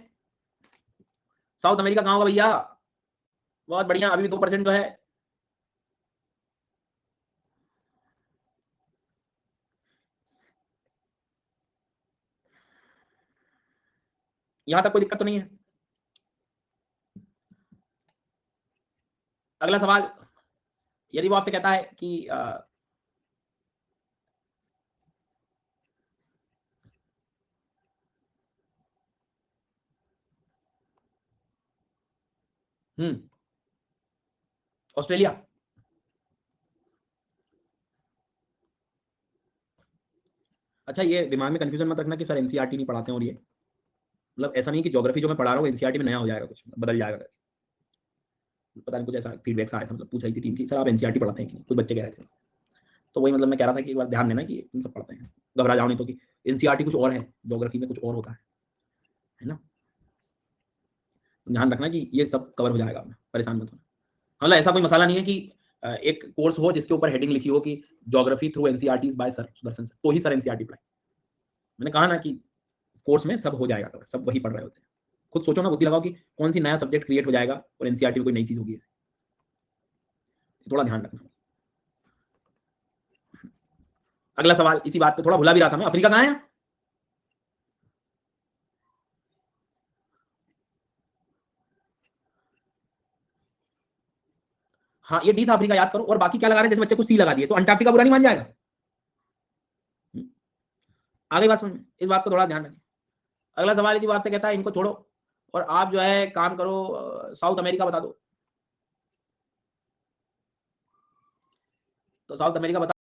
साउथ अमेरिका कहाँ होगा भैया? बहुत बढ़िया, अभी भी 2% तो है। यहां तक कोई दिक्कत तो नहीं है? अगला सवाल, यदि वो आपसे कहता है कि ऑस्ट्रेलिया। अच्छा, ये दिमाग में कंफ्यूजन मत रखना कि सर एनसीईआरटी नहीं पढ़ाते हैं, और ये मतलब ऐसा नहीं कि ज्योग्राफी जो मैं पढ़ा रहा हूँ एनसीईआरटी में नया हो जाएगा, कुछ बदल जाएगा। पता नहीं कुछ ऐसा फीडबैक आया था, मतलब पूछ रही थी टीम की, सर आप एनसीईआरटी पढ़ाते हैं कि नहीं, कुछ बच्चे कह रहे थे। तो वही मतलब मैं कह रहा था कि एक बार ध्यान देना कि इन सब पढ़ते हैं, घबरा जाओ नहीं तो, कि एनसीईआरटी कुछ और है, ज्योग्राफी में कुछ और होता है ना। ध्यान रखना कि ये सब कवर हो जाएगा, परेशान मत होना। मतलब ऐसा कोई मसाला नहीं है कि एक कोर्स हो जिसके ऊपर हेडिंग लिखी हो कि geography through NCERT by sir Sudarshan sir, तो ही सर एनसीईआरटी पढ़ाए। मैंने कहा ना कि कोर्स में सब हो जाएगा कवर, सब वही पढ़ रहे होते हैं। खुद सोचो ना, बुद्धि लगाओ कि कौन सी नया सब्जेक्ट क्रिएट हो जाएगा और एनसीईआरटी में कोई नई चीज होगी ऐसी। थोड़ा ध्यान रखना। अगला सवाल, इसी बात पे थोड़ा भुला भी रहा था मैं, अफ्रीका कहाँ है? हाँ, ये डी था, अफ्रीका याद करो, और बाकी क्या लगा रहे हैं, जैसे बच्चे को सी लगा दिए तो अंटार्कटिका बुरा नहीं मान जाएगा? आगे बात समझ में, इस बात को थोड़ा ध्यान रखें। अगला सवाल यदि वो आपसे कहता है इनको छोड़ो और आप जो है काम करो, साउथ अमेरिका बता दो, तो साउथ अमेरिका बता।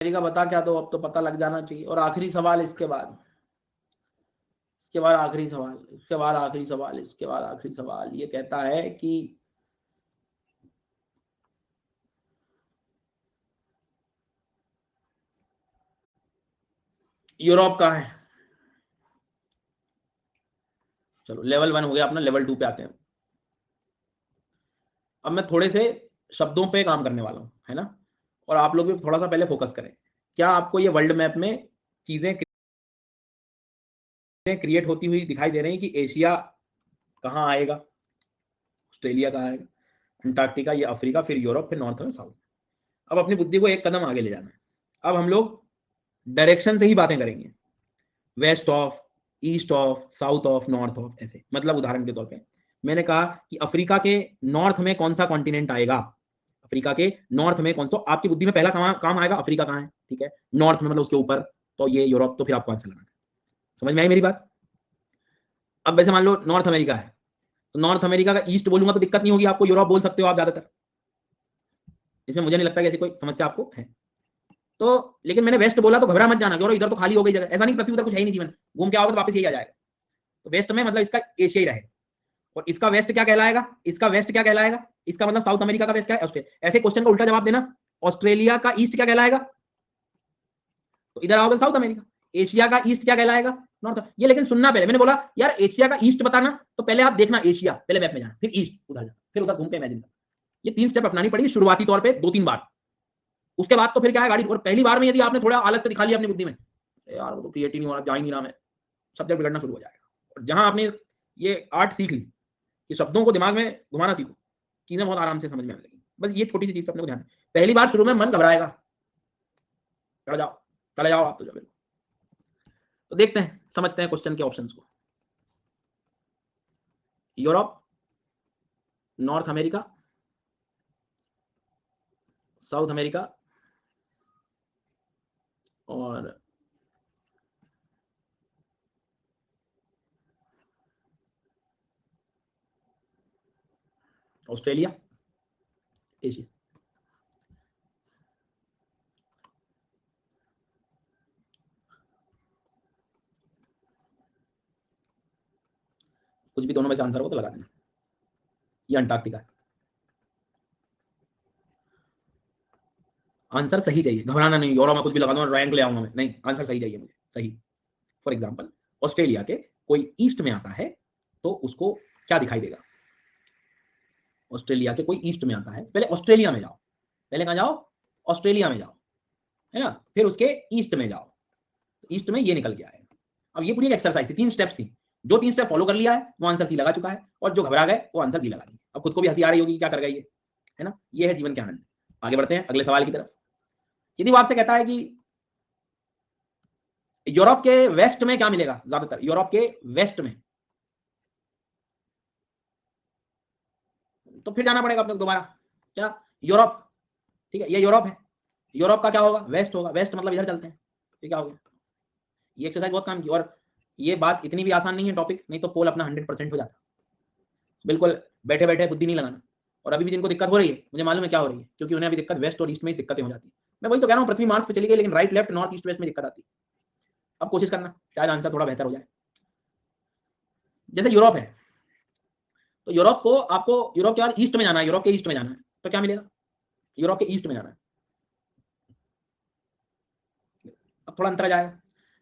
अमेरिका बता क्या, तो अब तो पता लग जाना चाहिए। और आखिरी सवाल इसके बाद, इसके बाद आखिरी सवाल, इसके बाद आखिरी सवाल, इसके बाद आखिरी सवाल, ये कहता है कि यूरोप कहाँ है? चलो लेवल 1 हो गया अपना, लेवल 2 पे आते हैं। अब मैं थोड़े से शब्दों पे काम करने वाला हूँ, है ना, और आप लोग भी थोड़ा सा पहले फोकस करें। क्या आपको ये वर्ल्ड मैप में चीजें क्रिएट होती हुई दिखाई दे रही हैं कि एशिया कहाँ आएगा, ऑस्ट्रेलिया कहाँ आएगा, अंटार्कटिका, ये अफ्रीका, फिर यूरोप, फिर नॉर्थ और साउथ। अब अपनी बुद्धि को एक कदम आगे ले जाना है। अब हम लोग डायरेक्शन से ही बातें करेंगे, west of, east of, south of, north of, ऐसे। मतलब उदाहरण के तौर पे मैंने कहा कि अफ्रीका के नॉर्थ में कौन सा कॉन्टिनेंट आएगा, अफ्रीका के नॉर्थ में कौन, तो आपकी बुद्धि में पहला काम आएगा अफ्रीका कहाँ है, ठीक है, नॉर्थ में मतलब उसके ऊपर, तो ये यूरोप, तो फिर आपको आंसर लगाना है। समझ में आई मेरी बात? अब वैसे मान लो नॉर्थ अमेरिका है, तो नॉर्थ अमेरिका का ईस्ट बोलूंगा तो दिक्कत नहीं होगी आपको, यूरोप बोल सकते हो आप ज्यादातर, इसमें मुझे नहीं लगता कि ऐसी कोई समस्या आपको है। तो लेकिन मैंने वेस्ट बोला तो घबरा मत जाना, क्यों, इधर तो खाली हो गई जगह, ऐसा नहीं पृथ्वी उधर कुछ है ही नहीं, जीवन घूम के आओगे तो वापस यही आ जाएगा। तो वेस्ट में मतलब इसका एशिया ही रहेगा, और इसका वेस्ट क्या कहलाएगा, इसका वेस्ट क्या कहलाएगा, इसका मतलब साउथ अमेरिका का वेस्ट क्या है, ऑस्ट्रेलिया। ऐसे क्वेश्चन का उल्टा जवाब देना, ऑस्ट्रेलिया का ईस्ट क्या कहलाएगा, तो इधर आओगे साउथ अमेरिका। एशिया का ईस्ट क्या कहलाएगा, नॉर्थ। ये लेकिन सुनना पहले, मैंने बोला यार एशिया का ईस्ट बताना, तो पहले आप देखना एशिया, पहले मैप में जाना, फिर ईस्ट उधर जाना, फिर उधर घूम के इमेजिन करना। ये 3 स्टेप अपनानी पड़ेगी शुरुआती तौर पे 2-3 बार। उसके बाद तो फिर क्या है गाड़ी, और पहली बार में यदि आपने थोड़ा आलस से दिखा लिया अपनी बुद्धि में, यार वो तो क्रिएट ही नहीं हो रहा, जा ही नहीं रहा, मैं सब्जेक्ट बिगड़ना शुरू हो जाएगा। और जहां आपने ये आर्ट सीख ली कि शब्दों को दिमाग में घुमाना सीखो, चीजें बहुत आराम से समझ में आने लगी। बस ये छोटी सी चीज पर अपने को ध्यान, पहली बार शुरू में मन घबराएगा, डर जाओ, चले जाओ आप तो जब। तो देखते हैं, समझते हैं क्वेश्चन के ऑप्शंस को। Europe, north America, South America और ऑस्ट्रेलिया, एशिया। कुछ भी दोनों में से आंसर हो तो लगा देना। ये अंटार्कटिका है। आंसर सही चाहिए, घबराना नहीं। यूरोप में कुछ भी लगा दूंगा, रैंक ले आऊंगा मैं, नहीं, आंसर सही चाहिए मुझे, सही। फॉर एग्जाम्पल, ऑस्ट्रेलिया के कोई ईस्ट में आता है तो उसको क्या दिखाई देगा? ऑस्ट्रेलिया के कोई ईस्ट में आता है, पहले ऑस्ट्रेलिया में जाओ, पहले कहां जाओ? ऑस्ट्रेलिया में जाओ, है ना, फिर उसके ईस्ट में जाओ, ईस्ट में ये निकल के आएगा। अब ये पूरी एक एक्सरसाइज थी, 3 स्टेप्स थी। जो 3 स्टेप फॉलो कर लिया है वो आंसर सी लगा चुका है, और जो घबरा गए वो आंसर बी लगा दिए। अब खुद को भी हंसी आ रही होगी, क्या कर गई ये, है ना। ये है जीवन के आनंद। आगे बढ़ते हैं अगले सवाल की तरफ। यदि वो आपसे कहता है कि यूरोप के वेस्ट में क्या मिलेगा ज्यादातर, यूरोप के वेस्ट में, तो फिर जाना पड़ेगा अपने को दोबारा। क्या? यूरोप, ठीक है, ये यूरोप है, यूरोप का क्या होगा? वेस्ट होगा। वेस्ट मतलब इधर चलते हैं, तो क्या हो गया? ये एक्सरसाइज बहुत काम की, और ये बात इतनी भी आसान नहीं है टॉपिक, नहीं तो पोल अपना 100% हो जाता। बिल्कुल बैठे बैठे बुद्धि नहीं लगाना। और अभी भी जिनको दिक्कत हो रही है, मुझे मालूम है क्या हो रही है, क्योंकि उन्हें अभी दिक्कत वेस्ट और ईस्ट में ही दिक्कतें हो जाती है। मैं वही तो कह रहा हूँ, पृथ्वी मार्स पे चली गई लेकिन right left north east west में दिक्कत आती है। अब कोशिश करना, शायद आंसर थोड़ा बेहतर हो जाए। जैसे यूरोप है, तो यूरोप को आपको यूरोप के बाद ईस्ट में जाना है, यूरोप के ईस्ट में जाना है, तो क्या मिलेगा? यूरोप के ईस्ट में जाना है। अब थोड़ा अंतर आ जाएगा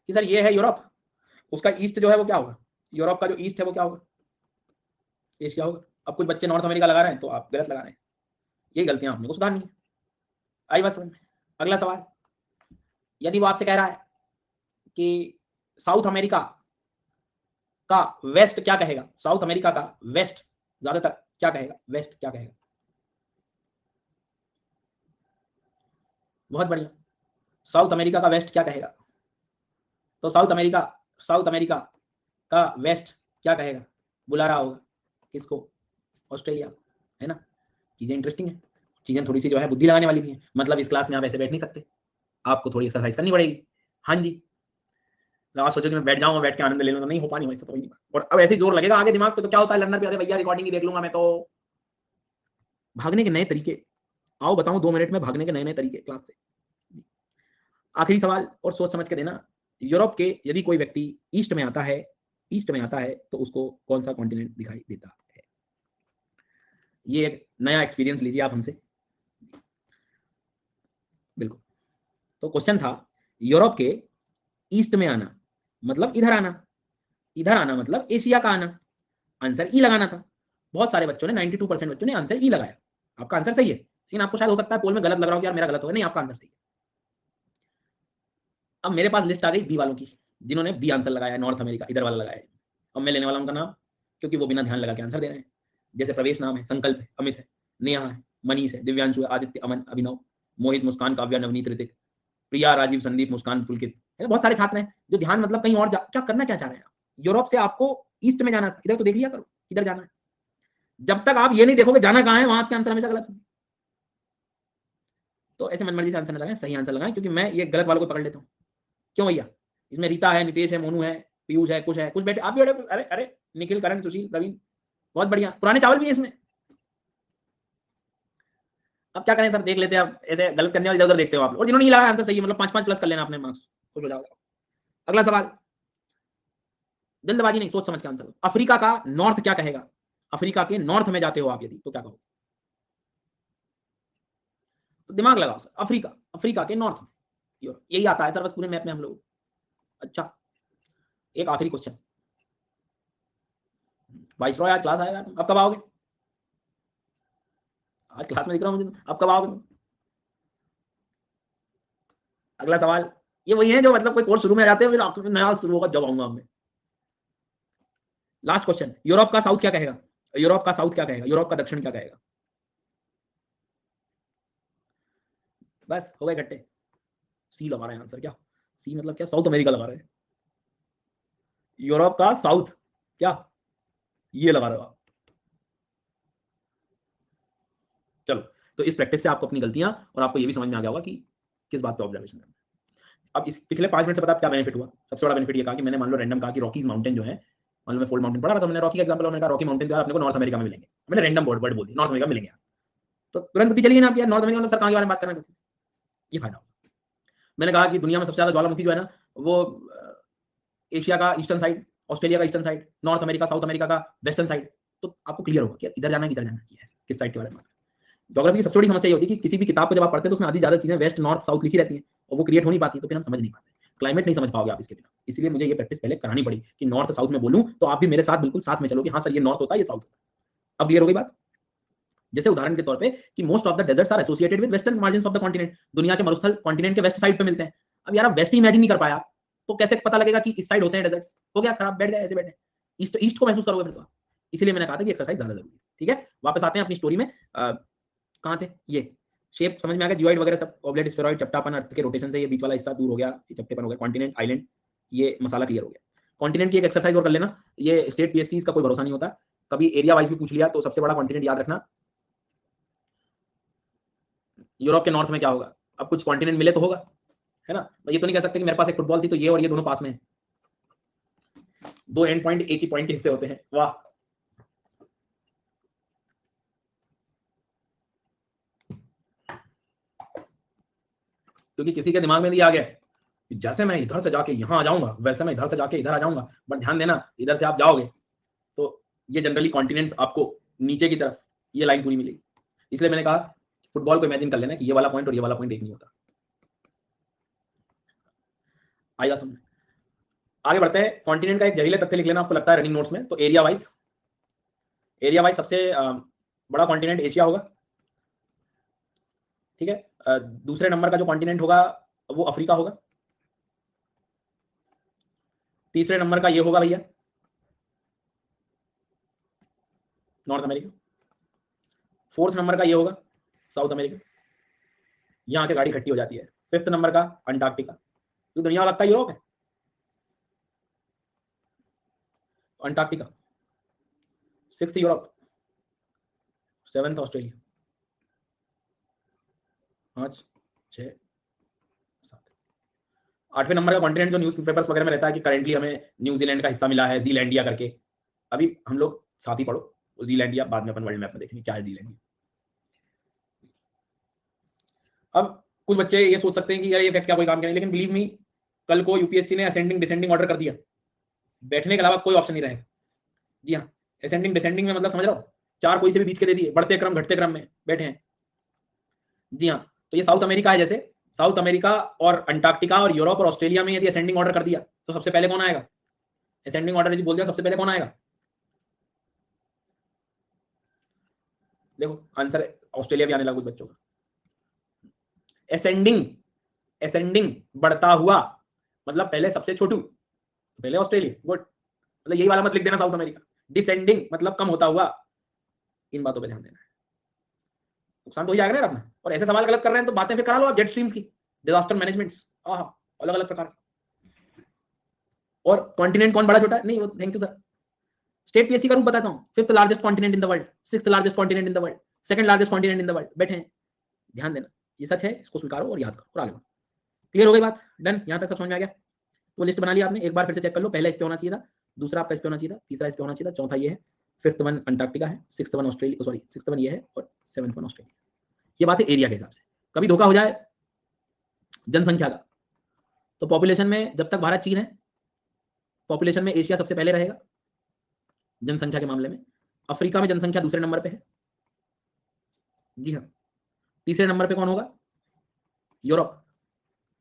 कि सर ये है यूरोप, उसका ईस्ट जो है वो क्या होगा? यूरोप का जो ईस्ट है वो क्या होगा? एशिया होगा। अब कुछ बच्चे नॉर्थ अमेरिका लगा रहे हैं, तो आप गलत लगा रहे हैं। यही गलतियां आपने को सुधारनी है। आई बात समझ में? अगला सवाल, यदि वो आपसे कह रहा है कि साउथ अमेरिका का वेस्ट क्या कहेगा? साउथ अमेरिका का वेस्ट ज्यादातर क्या कहेगा? वेस्ट क्या कहेगा? बहुत बढ़िया। साउथ अमेरिका का वेस्ट क्या कहेगा? तो साउथ अमेरिका का वेस्ट क्या कहेगा? बुला रहा होगा किसको? ऑस्ट्रेलिया, है ना। चीजें इंटरेस्टिंग है, चीजें थोड़ी सी जो है बुद्धि लगाने वाली भी है। मतलब इस क्लास में आप ऐसे बैठ नहीं सकते, आपको थोड़ी एक्सरसाइज करनी पड़ेगी। हाँ जी, आप सोचो कि मैं बैठ जाऊंगा, बैठ के आनंद ले लूंगा, नहीं हो पानी वैसे तो नहीं। और अब ऐसे जोर लगेगा आगे दिमाग पे, तो क्या होता है लर्नर पे, अरे भैया रिकॉर्डिंग ही देख लूंगा मैं तो। भागने के नए तरीके, आओ बताऊं 2 मिनट में भागने के नए नए तरीके क्लास से। आखिरी सवाल, और सोच समझ के देना। यूरोप के यदि कोई व्यक्ति ईस्ट में आता है, ईस्ट में आता है, तो उसको कौन सा कॉन्टिनेंट दिखाई देता है? ये एक नया एक्सपीरियंस लीजिए आप हमसे। बिल्कुल। तो क्वेश्चन था, यूरोप के ईस्ट में आना मतलब इधर आना, इधर आना मतलब एशिया का आना। आंसर ई लगाना था। बहुत सारे बच्चों ने, 92% बच्चों ने आंसर ई लगाया। आपका आंसर सही है, लेकिन आपको शायद हो सकता है पोल में गलत लग रहा हो कि यार मेरा गलत होगा। नहीं, आपका आंसर सही है। अब मेरे पास लिस्ट आ गई बी वालों की, जिन्होंने बी आंसर लगाया है, नॉर्थ अमेरिका इधर वाला लगाया है। अब मैं लेने वाला उनका नाम, क्योंकि वो बिना ध्यान लगा के आंसर दे रहे हैं। जैसे प्रवेश नाम है, संकल्प है, अमित है, नेहा है, मनीष है, दिव्यांशु है, आदित्य, अमन, अभिनव, मोहित, मुस्कान, काव्या, नवनीत, ऋतिक, प्रिया, राजीव, संदीप, मुस्कान, पुलकित, है। बहुत सारे छात्र हैं जो ध्यान मतलब कहीं और क्या करना क्या चाह रहे हैं। यूरोप से आपको ईस्ट में जाना था, इधर तो देख लिया करो इधर जाना है। जब तक आप ये नहीं देखोगे जाना कहाँ है, वहां आपके आंसर हमेशा गलत होंगे। तो ऐसे मनमर्जी से आंसर न लगाएं, सही आंसर लगाएं, क्योंकि मैं ये गलत वालों को पकड़ लेता हूँ। क्यों भैया? इसमें रीता है, नितेश है, मोनू है, पीयूष है, कुछ बैठे आप भी बैठे। अरे अरे, निखिल, करण, सुशील, प्रवीण, बहुत बढ़िया। पुराने चावल भी है इसमें। अब क्या करें सर, देख लेते हैं। आप ऐसे गलत करने वाले इधर उधर देखते हो आप लोग। और जिन्होंने लगाया आंसर सही है, मतलब 5-5 प्लस कर लेना अपने मार्क्स, खुश हो जाओगे। अगला सवाल, जल्दबाजी नहीं, सोच समझ के आंसर दो। अफ्रीका का नॉर्थ क्या कहेगा? अफ्रीका के नॉर्थ में जाते हो आप यदि, तो क्या कहो? तो दिमाग लगाओ सर, अफ्रीका, अफ्रीका के नॉर्थ में यूरोप, यही आता है सर बस पूरे मैप में हम लोग। अच्छा, एक आखिरी क्वेश्चन। वाइस रॉय आज क्लास आएगा, अब कब आओगे? आज क्लास में दिख रहा हूँ मुझे, अब कब आओगे? अगला सवाल, ये वही है जो मतलब कोई कोर्स शुरू में आ जाते हैं, फिर आखिर में नया शुरू होगा, जब आऊंगा मैं। लास्ट क्वेश्चन, यूरोप का साउथ क्या कहेगा? यूरोप का साउथ क्या कहेगा? यूरोप का दक्षिण क्या कहेगा? बस हो गए इकट्ठे। सी हमारा आंसर क्या? सी मतलब क्या, साउथ अमेरिका लगा रहे हैं, यूरोप का साउथ क्या, ये लगा रहे हो आप। चलो, तो इस प्रैक्टिस से आपको अपनी गलतियां और आपको ये भी समझ में आ गया होगा कि किस बात पे ऑब्जर्वेशन करना है। अब इस पिछले 5 मिनट से पता क्या बेनिफिट हुआ? सबसे बड़ा बेनिफिट ये कहा कि मैंने मान लो रैंडम कहा कि रॉकीज माउंटेन जो है, मान लो मैं फोल्ड माउंटेन पढ़ा रहा था, मैंने रॉकी का एग्जांपल, मैंने कहा रॉकी माउंटेन जो है अपने को नॉर्थ अमेरिका में मिलेंगे, मैंने रैंडम वर्ड बोल दिया नॉर्थ अमेरिका में मिलेंगे, तो तुरंत पता चलिए ना आप यार नॉर्थ अमेरिका में सर कहां के बारे में बात कर रहे हैं, ये फायदा। मैंने कहा कि दुनिया में सबसे ज्यादा ज्वालामुखी जो है ना वो एशिया का ईस्टर्न साइड, ऑस्ट्रेलिया का eastern side, north America South America का वेस्टर्न साइड, तो आपको क्लियर होगा कि इधर जाना है, किधर जाना है, किस साइड के बारे में। ज्योग्राफी की सबसे बड़ी समस्या ये होती है कि किसी भी किताब को जब आप पढ़ते हैं तो उसमें आधी ज्यादा चीजें वेस्ट नॉर्थ साउथ लिखी रहती हैं और वो क्रिएट हो नहीं पाती, तो फिर हम समझ नहीं पाते, क्लाइमेट नहीं समझ पाओगे आप इसके बिना। इसलिए मुझे ये प्रैक्टिस पहले करानी पड़ी कि नॉर्थ साउथ में बोलूं तो आप भी मेरे साथ बिल्कुल साथ में चलो कि हाँ सर ये नॉर्थ होता है, ये साउथ होता है। अब क्लियर हो गई बात? जैसे उदाहरण के तौर पे कि most of the deserts are associated with western margins of the continent, दुनिया के मरुस्थल कॉन्टिनेंट के वेस्ट साइड पे मिलते हैं। अब यार आप वेस्ट इमेजिन नहीं कर पाया तो कैसे पता लगेगा कि इस साइड होते हैं डेजर्ट्स? हो गया खराब, बैठ गए ऐसे बैठे, ईस्ट ईस्ट को महसूस करोगे फिर तो। इसीलिए मैंने कहा था कि एक्सरसाइज ज्यादा जरूरी है। ठीक है, वापस आते हैं अपनी स्टोरी में। कहां थे? ये शेप समझ में आ गया, जियोइड वगैरह सब, ऑब्लेट, स्फेरॉइड, चपटापन अर्थ के रोटेशन से ये बीच वाला हिस्सा दूर हो गया, ये चपटेपन हो गया, कॉन्टिनेंट आइलैंड, ये मसाला क्लियर हो गया। कॉन्टिनेंट की एक एक्सरसाइज और कर लेना, ये स्टेट पीएससी का कोई भरोसा नहीं होता, कभी एरिया वाइज भी पूछ लिया तो सबसे बड़ा कॉन्टिनेंट याद रखना यूरोप के नॉर्थ में क्या होगा। अब कुछ कॉन्टिनेंट मिले तो होगा, है ना। ये तो नहीं कह सकते कि मेरे पास एक फुटबॉल थी तो ये और ये दोनों पास में है, दो एंड पॉइंट एक ही पॉइंट के हिस्से होते हैं, वाह। क्योंकि किसी के दिमाग में नहीं आ गया कि जैसे मैं इधर से जाके यहां आ जाऊंगा वैसे मैं इधर से जाके इधर आ जाऊंगा, बट ध्यान देना इधर से आप जाओगे तो ये जनरली कॉन्टिनेंट्स आपको नीचे की तरफ ये लाइन पूरी मिलेगी। इसलिए मैंने कहा फुटबॉल को इमेजिन कर लेना कि ये वाला पॉइंट और ये वाला पॉइंट एक नहीं होता। आएगा समझ? आगे बढ़ते हैं। कॉन्टिनेंट का एक जहरीला तथ्य लिख लेना आपको लगता है रनिंग नोट्स में, तो एरिया वाइज सबसे बड़ा कॉन्टिनेंट एशिया होगा। ठीक है, दूसरे नंबर का जो कॉन्टिनेंट होगा वो अफ्रीका होगा। तीसरे नंबर का ये होगा भैया नॉर्थ अमेरिका। फोर्थ नंबर का ये होगा साउथ अमेरिका, यहाँ आके गाड़ी खट्टी हो जाती है। फिफ्थ नंबर का अंटार्कटिका, तो दुनिया लगता है यूरोप है, Antarctica. Sixth Europe, seventh Australia, 5 6 7। आठवें नंबर का कॉन्टिनेंट जो न्यूज पेपर्स वगैरह में रहता है कि करेंटली हमें न्यूजीलैंड का हिस्सा मिला है, जीलैंडिया करके। अभी हम लोग साथ ही पढ़ो जीलैंडिया, बाद में अपन वर्ल्ड मैप में देखेंगे क्या है जीलैंडिया। अब कुछ बच्चे ये सोच सकते हैं कि यार ये फैक्ट क्या कोई काम का नहीं, लेकिन बिलीव मी कल को यूपीएससी ने असेंडिंग डिसेंडिंग ऑर्डर कर दिया, बैठने के अलावा कोई ऑप्शन नहीं रहेगा। जी हाँ, असेंडिंग डिसेंडिंग में मतलब समझ रहा हो, चार कोई से भी बीच के दे दिए, बढ़ते क्रम घटते क्रम में बैठे हैं। जी हाँ, तो ये साउथ अमेरिका है, जैसे साउथ अमेरिका और अंटार्कटिका और यूरोप और ऑस्ट्रेलिया में यदि असेंडिंग ऑर्डर कर दिया तो सबसे पहले कौन आएगा? असेंडिंग ऑर्डर यदि बोल दिया सबसे पहले कौन आएगा? देखो आंसर ऑस्ट्रेलिया भी आने लगा कुछ बच्चों का। असेंडिंग, असेंडिंग बढ़ता हुआ मतलब पहले सबसे छोटू, पहले ऑस्ट्रेलिया, गुड। मतलब यही वाला मत लिख देना साउथ अमेरिका। डिसेंडिंग मतलब कम होता हुआ, इन बातों पे ध्यान देना है, नुकसान तो ही जाएगा ना अपना। और ऐसे सवाल गलत कर रहे हैं तो बातें फिर करा लो आप जेट स्ट्रीम्स की, डिजास्टर मैनेजमेंट, अलग अलग प्रकार। और कॉन्टिनेंट कौन बड़ा छोटा है? नहीं, thank you sir. State PSC का रूप बताता हूं, fifth largest continent in the world, sixth largest continent in the world, second largest continent in the world, बैठे हैं। ध्यान देना, ये सच है, इसको स्वीकारो और याद करो और आगे बढ़ो। क्लियर हो गई बात? डन, यहां तक सब समझ में आ गया? तो लिस्ट बना लिया आपने, एक बार फिर से चेक कर लो, पहला इस पे होना चाहिए था, दूसरा आपका इस पे होना चाहिए था, तीसरा इस पे होना चाहिए था, चौथा ये है, फिफ्थ वन अंटार्कटिका है, sixth one Australia, sorry sixth one ये है और सेवंथ वन ऑस्ट्रेलिया। ये बात है एरिया के हिसाब से। कभी धोखा हो जाए जनसंख्या का, तो पॉपुलेशन में जब तक भारत चीन है, पॉपुलेशन में एशिया सबसे पहले रहेगा जनसंख्या के मामले में, अफ्रीका में जनसंख्या दूसरे नंबर पे है। जी हाँ, तीसरे नंबर पे कौन होगा? यूरोप।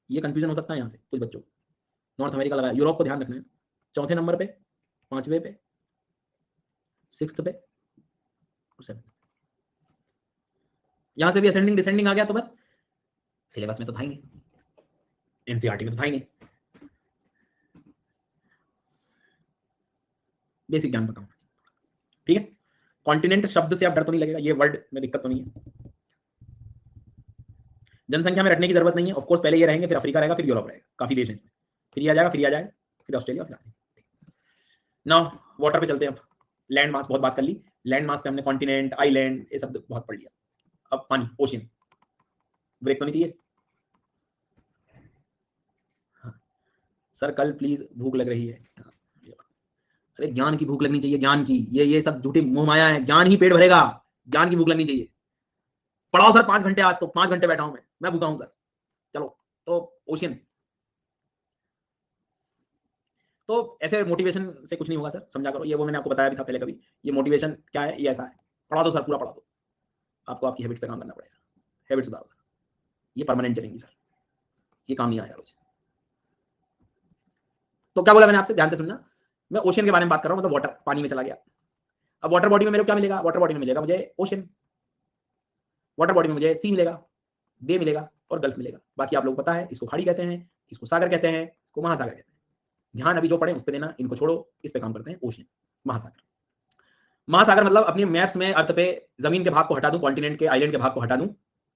ये कंफ्यूजन हो सकता है यहां से कुछ बच्चों को, नॉर्थ अमेरिका लगाया, यूरोप को ध्यान रखना है। चौथे नंबर पे, पांचवे पे, सिक्स्थ पे और सेवन। यहां से भी असेंडिंग डिसेंडिंग आ गया तो बस सिलेबस में तो था ही नहीं, एनसीईआरटी में तो था ही नहीं, बेसिक ज्ञान बताऊं। ठीक है, कॉन्टिनेंट शब्द से आप डर तो नहीं लगेगा, ये वर्ड में दिक्कत तो नहीं है। जनसंख्या में रटने की जरूरत नहीं है, ऑफकोर्स पहले ये रहेंगे, फिर अफ्रीका रहेगा, फिर यूरोप रहेगा, काफी देश है इसमें, फिर ये आ जाएगा, फिर ये आ जाएगा, फिर ऑस्ट्रेलिया, फिर नाउ वाटर पे चलते हैं। अब लैंड मास बहुत बात कर ली, लैंड मास पे हमने कॉन्टिनेंट, आइलैंड, ये सब बहुत पढ़ लिया। अब पानी, ओशियन, ब्रेक तो नहीं चाहिए? हाँ। सर कल प्लीज भूख लग रही है। अरे ज्ञान की भूख लगनी चाहिए, ज्ञान की, ये सब झूठी मोह माया है, ज्ञान ही पेट भरेगा, ज्ञान की भूख लगनी चाहिए। पढ़ाओ सर 5 घंटे, आज तो 5 घंटे बैठा हूं मैं भूखा हूं सर। चलो तो ओशियन, तो ऐसे मोटिवेशन से कुछ नहीं होगा सर, समझा करो, ये वो मैंने आपको बताया भी था पहले कभी, ये मोटिवेशन क्या है, ये ऐसा है, पढ़ा दो सर, पूरा पढ़ा दो, आपको आपकी हैबिट पे काम करना पड़ेगा, हैबिट सुधारो सर, ये परमानेंट चलेंगी सर, ये काम नहीं आएगा रोज। तो क्या बोला मैंने आपसे, ध्यान से सुनना, मैं ओशियन के बारे में बात कर रहा हूं, मतलब वाटर, पानी में चला गया। अब वाटर बॉडी में मेरे को क्या मिलेगा, वाटर बॉडी में मिलेगा मुझे ओशियन, वाटर बॉडी में मुझे सी मिलेगा, बे मिलेगा और गल्फ मिलेगा। बाकी आप लोग पता है, इसको खाड़ी कहते हैं, इसको सागर कहते हैं, इसको महासागर कहते हैं। ध्यान अभी जो पढ़े उस पर देना, इनको छोड़ो, इस पे काम करते हैं, ओशियन, महासागर। महासागर मतलब अपने मैप्स में अर्थ पे जमीन के भाग को हटा दूं, कॉन्टिनेंट के, आइलैंड के भाग को हटा दूं,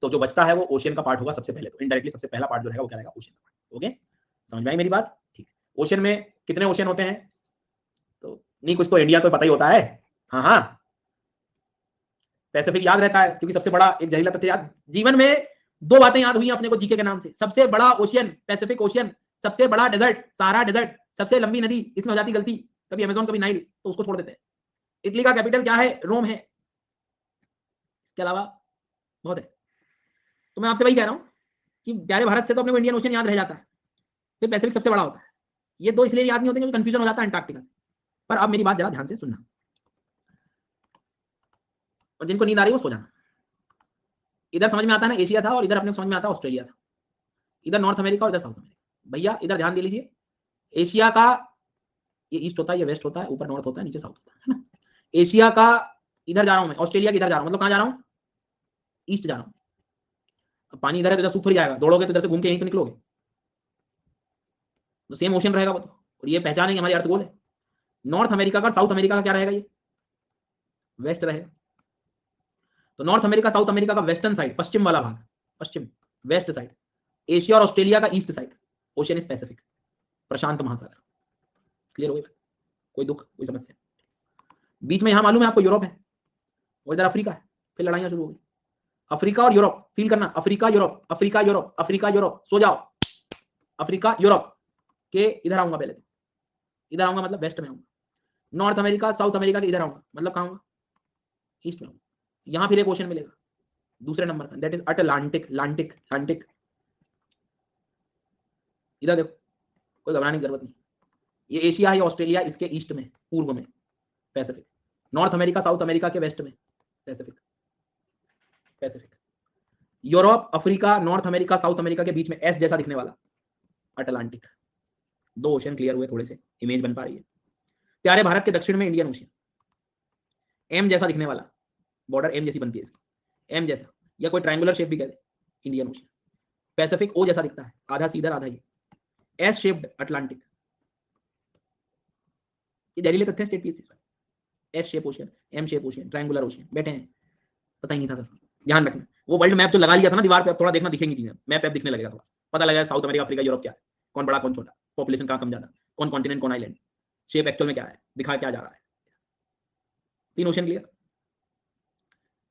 तो जो बचता है वो ओशियन का पार्ट होगा सबसे पहले, तो इनडायरेक्टली सबसे पहला पार्ट जो रहेगा वो क्या रहेगा, ओशियन का पार्ट। ओके, समझ में आई मेरी बात? ठीक। ओशियन में कितने ओशियन होते हैं? तो नहीं, कुछ तो इंडिया तो पता ही होता है, हाँ हाँ, पैसिफिक याद रहता है क्योंकि सबसे बड़ा, एक जहरीला तथ्य याद, जीवन में 2 बातें याद हुई अपने को जीके के नाम से, सबसे बड़ा ओशियन पैसिफिक ओशियन, सबसे बड़ा डेजर्ट सहारा डेजर्ट, सबसे लंबी नदी, इसमें हो जाती गलती, कभी अमेजोन कभी नाइल, तो उसको छोड़ देते हैं। इटली का कैपिटल क्या है? रोम है, इसके अलावा बहुत है। तो मैं आपसे वही कह रहा हूं कि प्यारे भारत से तो अपने को इंडियन ओशियन याद रह जाता है, फिर पैसिफिक सबसे बड़ा होता है, ये 2 इसलिए याद नहीं होते क्योंकि कंफ्यूजन हो जाता है अंटार्कटिका से। पर अब मेरी बात जरा ध्यान से सुनना, और जिनको नींद आ रही है वो सो जाना। इधर समझ में आता है ना, एशिया था, और इधर अपने समझ में आता है ऑस्ट्रेलिया था, इधर नॉर्थ अमेरिका और इधर साउथ अमेरिका। भैया इधर ध्यान दे लीजिए, एशिया का ये ईस्ट होता है, ये वेस्ट होता है, ऊपर नॉर्थ होता है, नीचे साउथ होता है ना। एशिया का इधर जा रहा हूं मैं, ऑस्ट्रेलिया के इधर जा रहा हूं, मतलब कहां जा रहा हूं? ईस्ट जा रहा हूं। अब पानी इधर है तो इधर सूख थोड़ी जाएगा, दौड़ोगे तो इधर से घूम के यहीं तो निकलोगे, तो सेम ओशन रहेगा वो तो, और ये पहचानेंगे, हमारी अर्थगोल है। नॉर्थ अमेरिका का, साउथ अमेरिका का क्या रहेगा, ये वेस्ट रहेगा। तो नॉर्थ अमेरिका साउथ अमेरिका का वेस्टर्न साइड, पश्चिम वाला भाग, पश्चिम वेस्ट साइड, एशिया और ऑस्ट्रेलिया का east side, ocean is Pacific, प्रशांत महासागर। क्लियर हो गई बात? कोई दुख, कोई समस्या? बीच में यहां मालूम है आपको यूरोप है, और इधर अफ्रीका है, फिर लड़ाइयां शुरू हो गई। अफ्रीका और यूरोप, फील करना, Africa Europe, Africa Europe, Africa Europe, सो जाओ, अफ्रीका यूरोप के इधर आऊंगा पहले तो, इधर आऊंगा मतलब वेस्ट में आऊंगा, नॉर्थ अमेरिका साउथ अमेरिका के इधर आऊंगा मतलब कहां आऊंगा, ईस्ट में आऊंगा। यहां फिर एक ओशन मिलेगा दूसरे नंबर का, दैट इज अटलांटिक, लांटिक, लांटिक। इधर देखो, कोई घबराने की जरूरत नहीं, ये एशिया है, ऑस्ट्रेलिया इसके ईस्ट में, पूर्व में Pacific, north America South America के वेस्ट में Pacific, Pacific, Europe Africa north America South America के बीच में एस जैसा दिखने वाला अटलांटिक। 2 ओशन क्लियर हुए, थोड़े से इमेज बन पा रही है। प्यारे भारत के दक्षिण में इंडियन ओशन, एम जैसा दिखने वाला, बॉर्डर एम जैसी बनती है इसकी, एम जैसा, या कोई ट्रायंगुलर शेप भी कह दे, इंडियन ओशन। पैसिफिक ओ जैसा दिखता है, आधा सीधा आधा ये, एस शेप्ड अटलांटिक, ये जहरीले तथ्य state piece, S shape ocean, M shape ocean, triangular ocean, बैठे हैं, पता ही नहीं था सर। ध्यान रखना, वो वर्ल्ड मैप जो लगा लिया था ना दीवार पे, अब थोड़ा देखना, दिखेंगी चीजें, मैप दिखने लगेगा थोड़ा, पता लगेगा साउथ अमेरिका अफ्रीका यूरोप क्या है, कौन बड़ा कौन छोटा, पॉपुलेशन कहां कम ज्यादा, कौन कॉन्टिनेंट कौन आइलैंड, शेप एक्चुअल में क्या है, दिखा क्या जा रहा है। 3 ओशन क्लियर।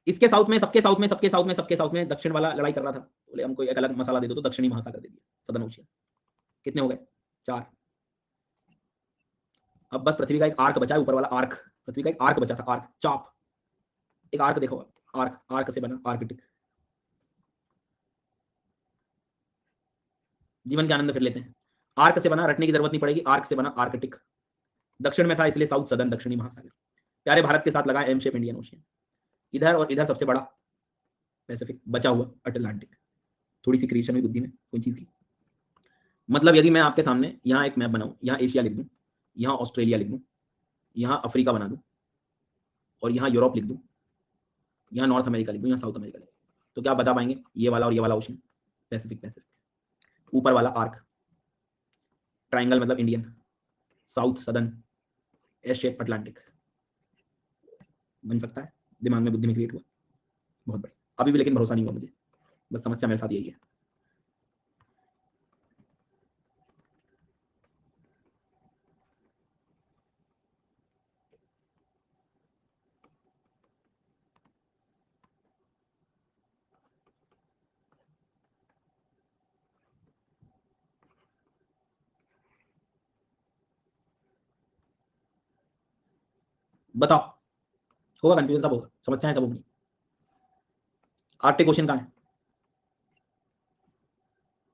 इसके साउथ में, सबके साउथ में, सबके साउथ में, सबके साउथ में दक्षिण वाला लड़ाई कर रहा था, बोले हमको एक अलग मसाला दे दो, तो दक्षिणी महासागर दे दिया, सदर्न ओशियन। कितने हो गए? 4। अब बस पृथ्वी का एक आर्क बचा है, ऊपर वाला आर्क, पृथ्वी का एक आर्क बचा था, आर्क चॉप, एक आर्क देखो, आर्क, आर्क से बना आर्कटिक। जीवन के आनंद फिर लेते हैं, आर्क से बना, रटने की जरूरत नहीं पड़ेगी, आर्क से बना आर्कटिक, दक्षिण में था इसलिए साउथ सदर्न, दक्षिणी महासागर। प्यारे भारत के साथ लगा एम शेप इंडियन ओशियन, इधर और इधर सबसे बड़ा पैसिफिक, बचा हुआ अटलांटिक। थोड़ी सी क्रिएशन हुई बुद्धि में कोई चीज की, मतलब यदि मैं आपके सामने यहाँ एक मैप बनाऊं, यहाँ एशिया लिख दूं, यहाँ ऑस्ट्रेलिया लिख दूं, यहाँ अफ्रीका बना दूं, और यहाँ यूरोप लिख दूं, यहाँ नॉर्थ अमेरिका लिख दूं, यहाँ साउथ अमेरिका लिख दूं, तो क्या बता पाएंगे? ये वाला और ये वाला ओशन, पैसिफिक, पैसिफिक, ऊपर वाला आर्क, ट्राइंगल मतलब Indian, south southern, S shape Atlantic, बन सकता है, दिमाग में बुद्धि में क्रिएट हुआ, बहुत बढ़िया। अभी भी लेकिन भरोसा नहीं हुआ मुझे, बस समस्या मेरे साथ यही है। बताओ, होगा कंफ्यूजन, सब होगा, समस्याएं सब होंगी। आर्कटिक ओशन कहाँ है?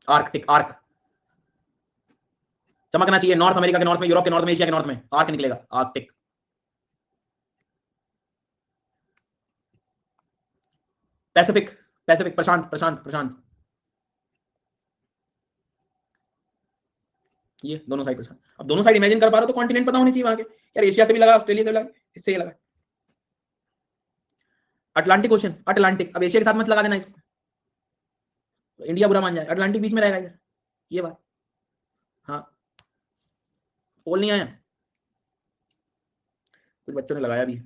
आर्कटिक, आर्क चमकना चाहिए, नॉर्थ अमेरिका के नॉर्थ में, यूरोप के नॉर्थ में, एशिया के नॉर्थ में आर्क निकलेगा, आर्कटिक। पैसिफिक, पैसिफिक, प्रशांत, प्रशांत, प्रशांत, ये दोनों साइड प्रशांत। अब दोनों साइड इमेजिन कर पा रहे हो तो कॉन्टिनेंट पता होनी चाहिए वहां के, यार एशिया से भी लगा, ऑस्ट्रेलिया से भी लगा, इससे ये लगा। अटलांटिक ओशन, अटलांटिक, अब एशिया के साथ मत लगा देना इसको, तो इंडिया बुरा मान जाए, अटलांटिक बीच में रहेगा इधर, ये बात। हाँ, पोल नहीं आया, कुछ बच्चों ने लगाया भी।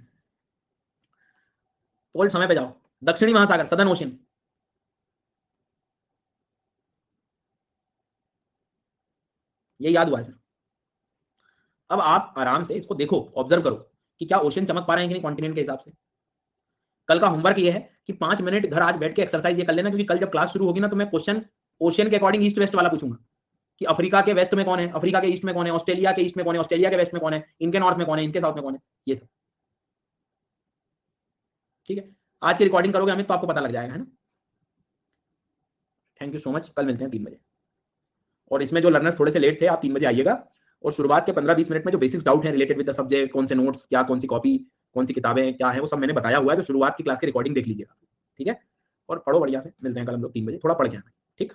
पोल समय पे जाओ, दक्षिणी महासागर, सदर्न ओशन, ये याद हुआ है सर। अब आप आराम से इसको देखो, ऑब्जर्व करो कि क्या ओशन चमक पा रहे हैं कि नहीं कॉन्टिनेंट के हिसाब से। कल का होमवर्क ये है कि 5 मिनट घर आज बैठ के एक्सरसाइज ये कर लेना, क्योंकि कल जब क्लास शुरू होगी ना तो मैं क्वेश्चन ओशन के अकॉर्डिंग ईस्ट वेस्ट वाला पूछूंगा कि अफ्रीका के वेस्ट में कौन है, अफ्रीका के ईस्ट में कौन है, ऑस्ट्रेलिया के ईस्ट में कौन है, ऑस्ट्रेलिया के वेस्ट में कौन है, इनके नॉर्थ में कौन है, इनके साउथ में कौन है, ये सब। ठीक है, आज की रिकॉर्डिंग करोगे अमित तो आपको पता लग जाएगा, है ना। थैंक यू सो मच, कल मिलते हैं 3 बजे। और इसमें जो लर्नर्स थोड़े से लेट थे, आप 3 बजे आइएगा, और शुरुआत के 15-20 मिनट में जो बेसिक्स डाउट है रिलेटेड विद द सब्जेक्ट, कौन से नोट्स, क्या कौन सी कॉपी, कौन सी किताबें क्या है, वो सब मैंने बताया हुआ है, तो शुरुआत की क्लास की रिकॉर्डिंग देख लीजिएगा। ठीक है, और पढ़ो बढ़िया से, मिलते हैं कल हम लोग 3 बजे, थोड़ा पढ़ के आना। ठीक,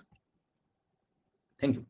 थैंक यू।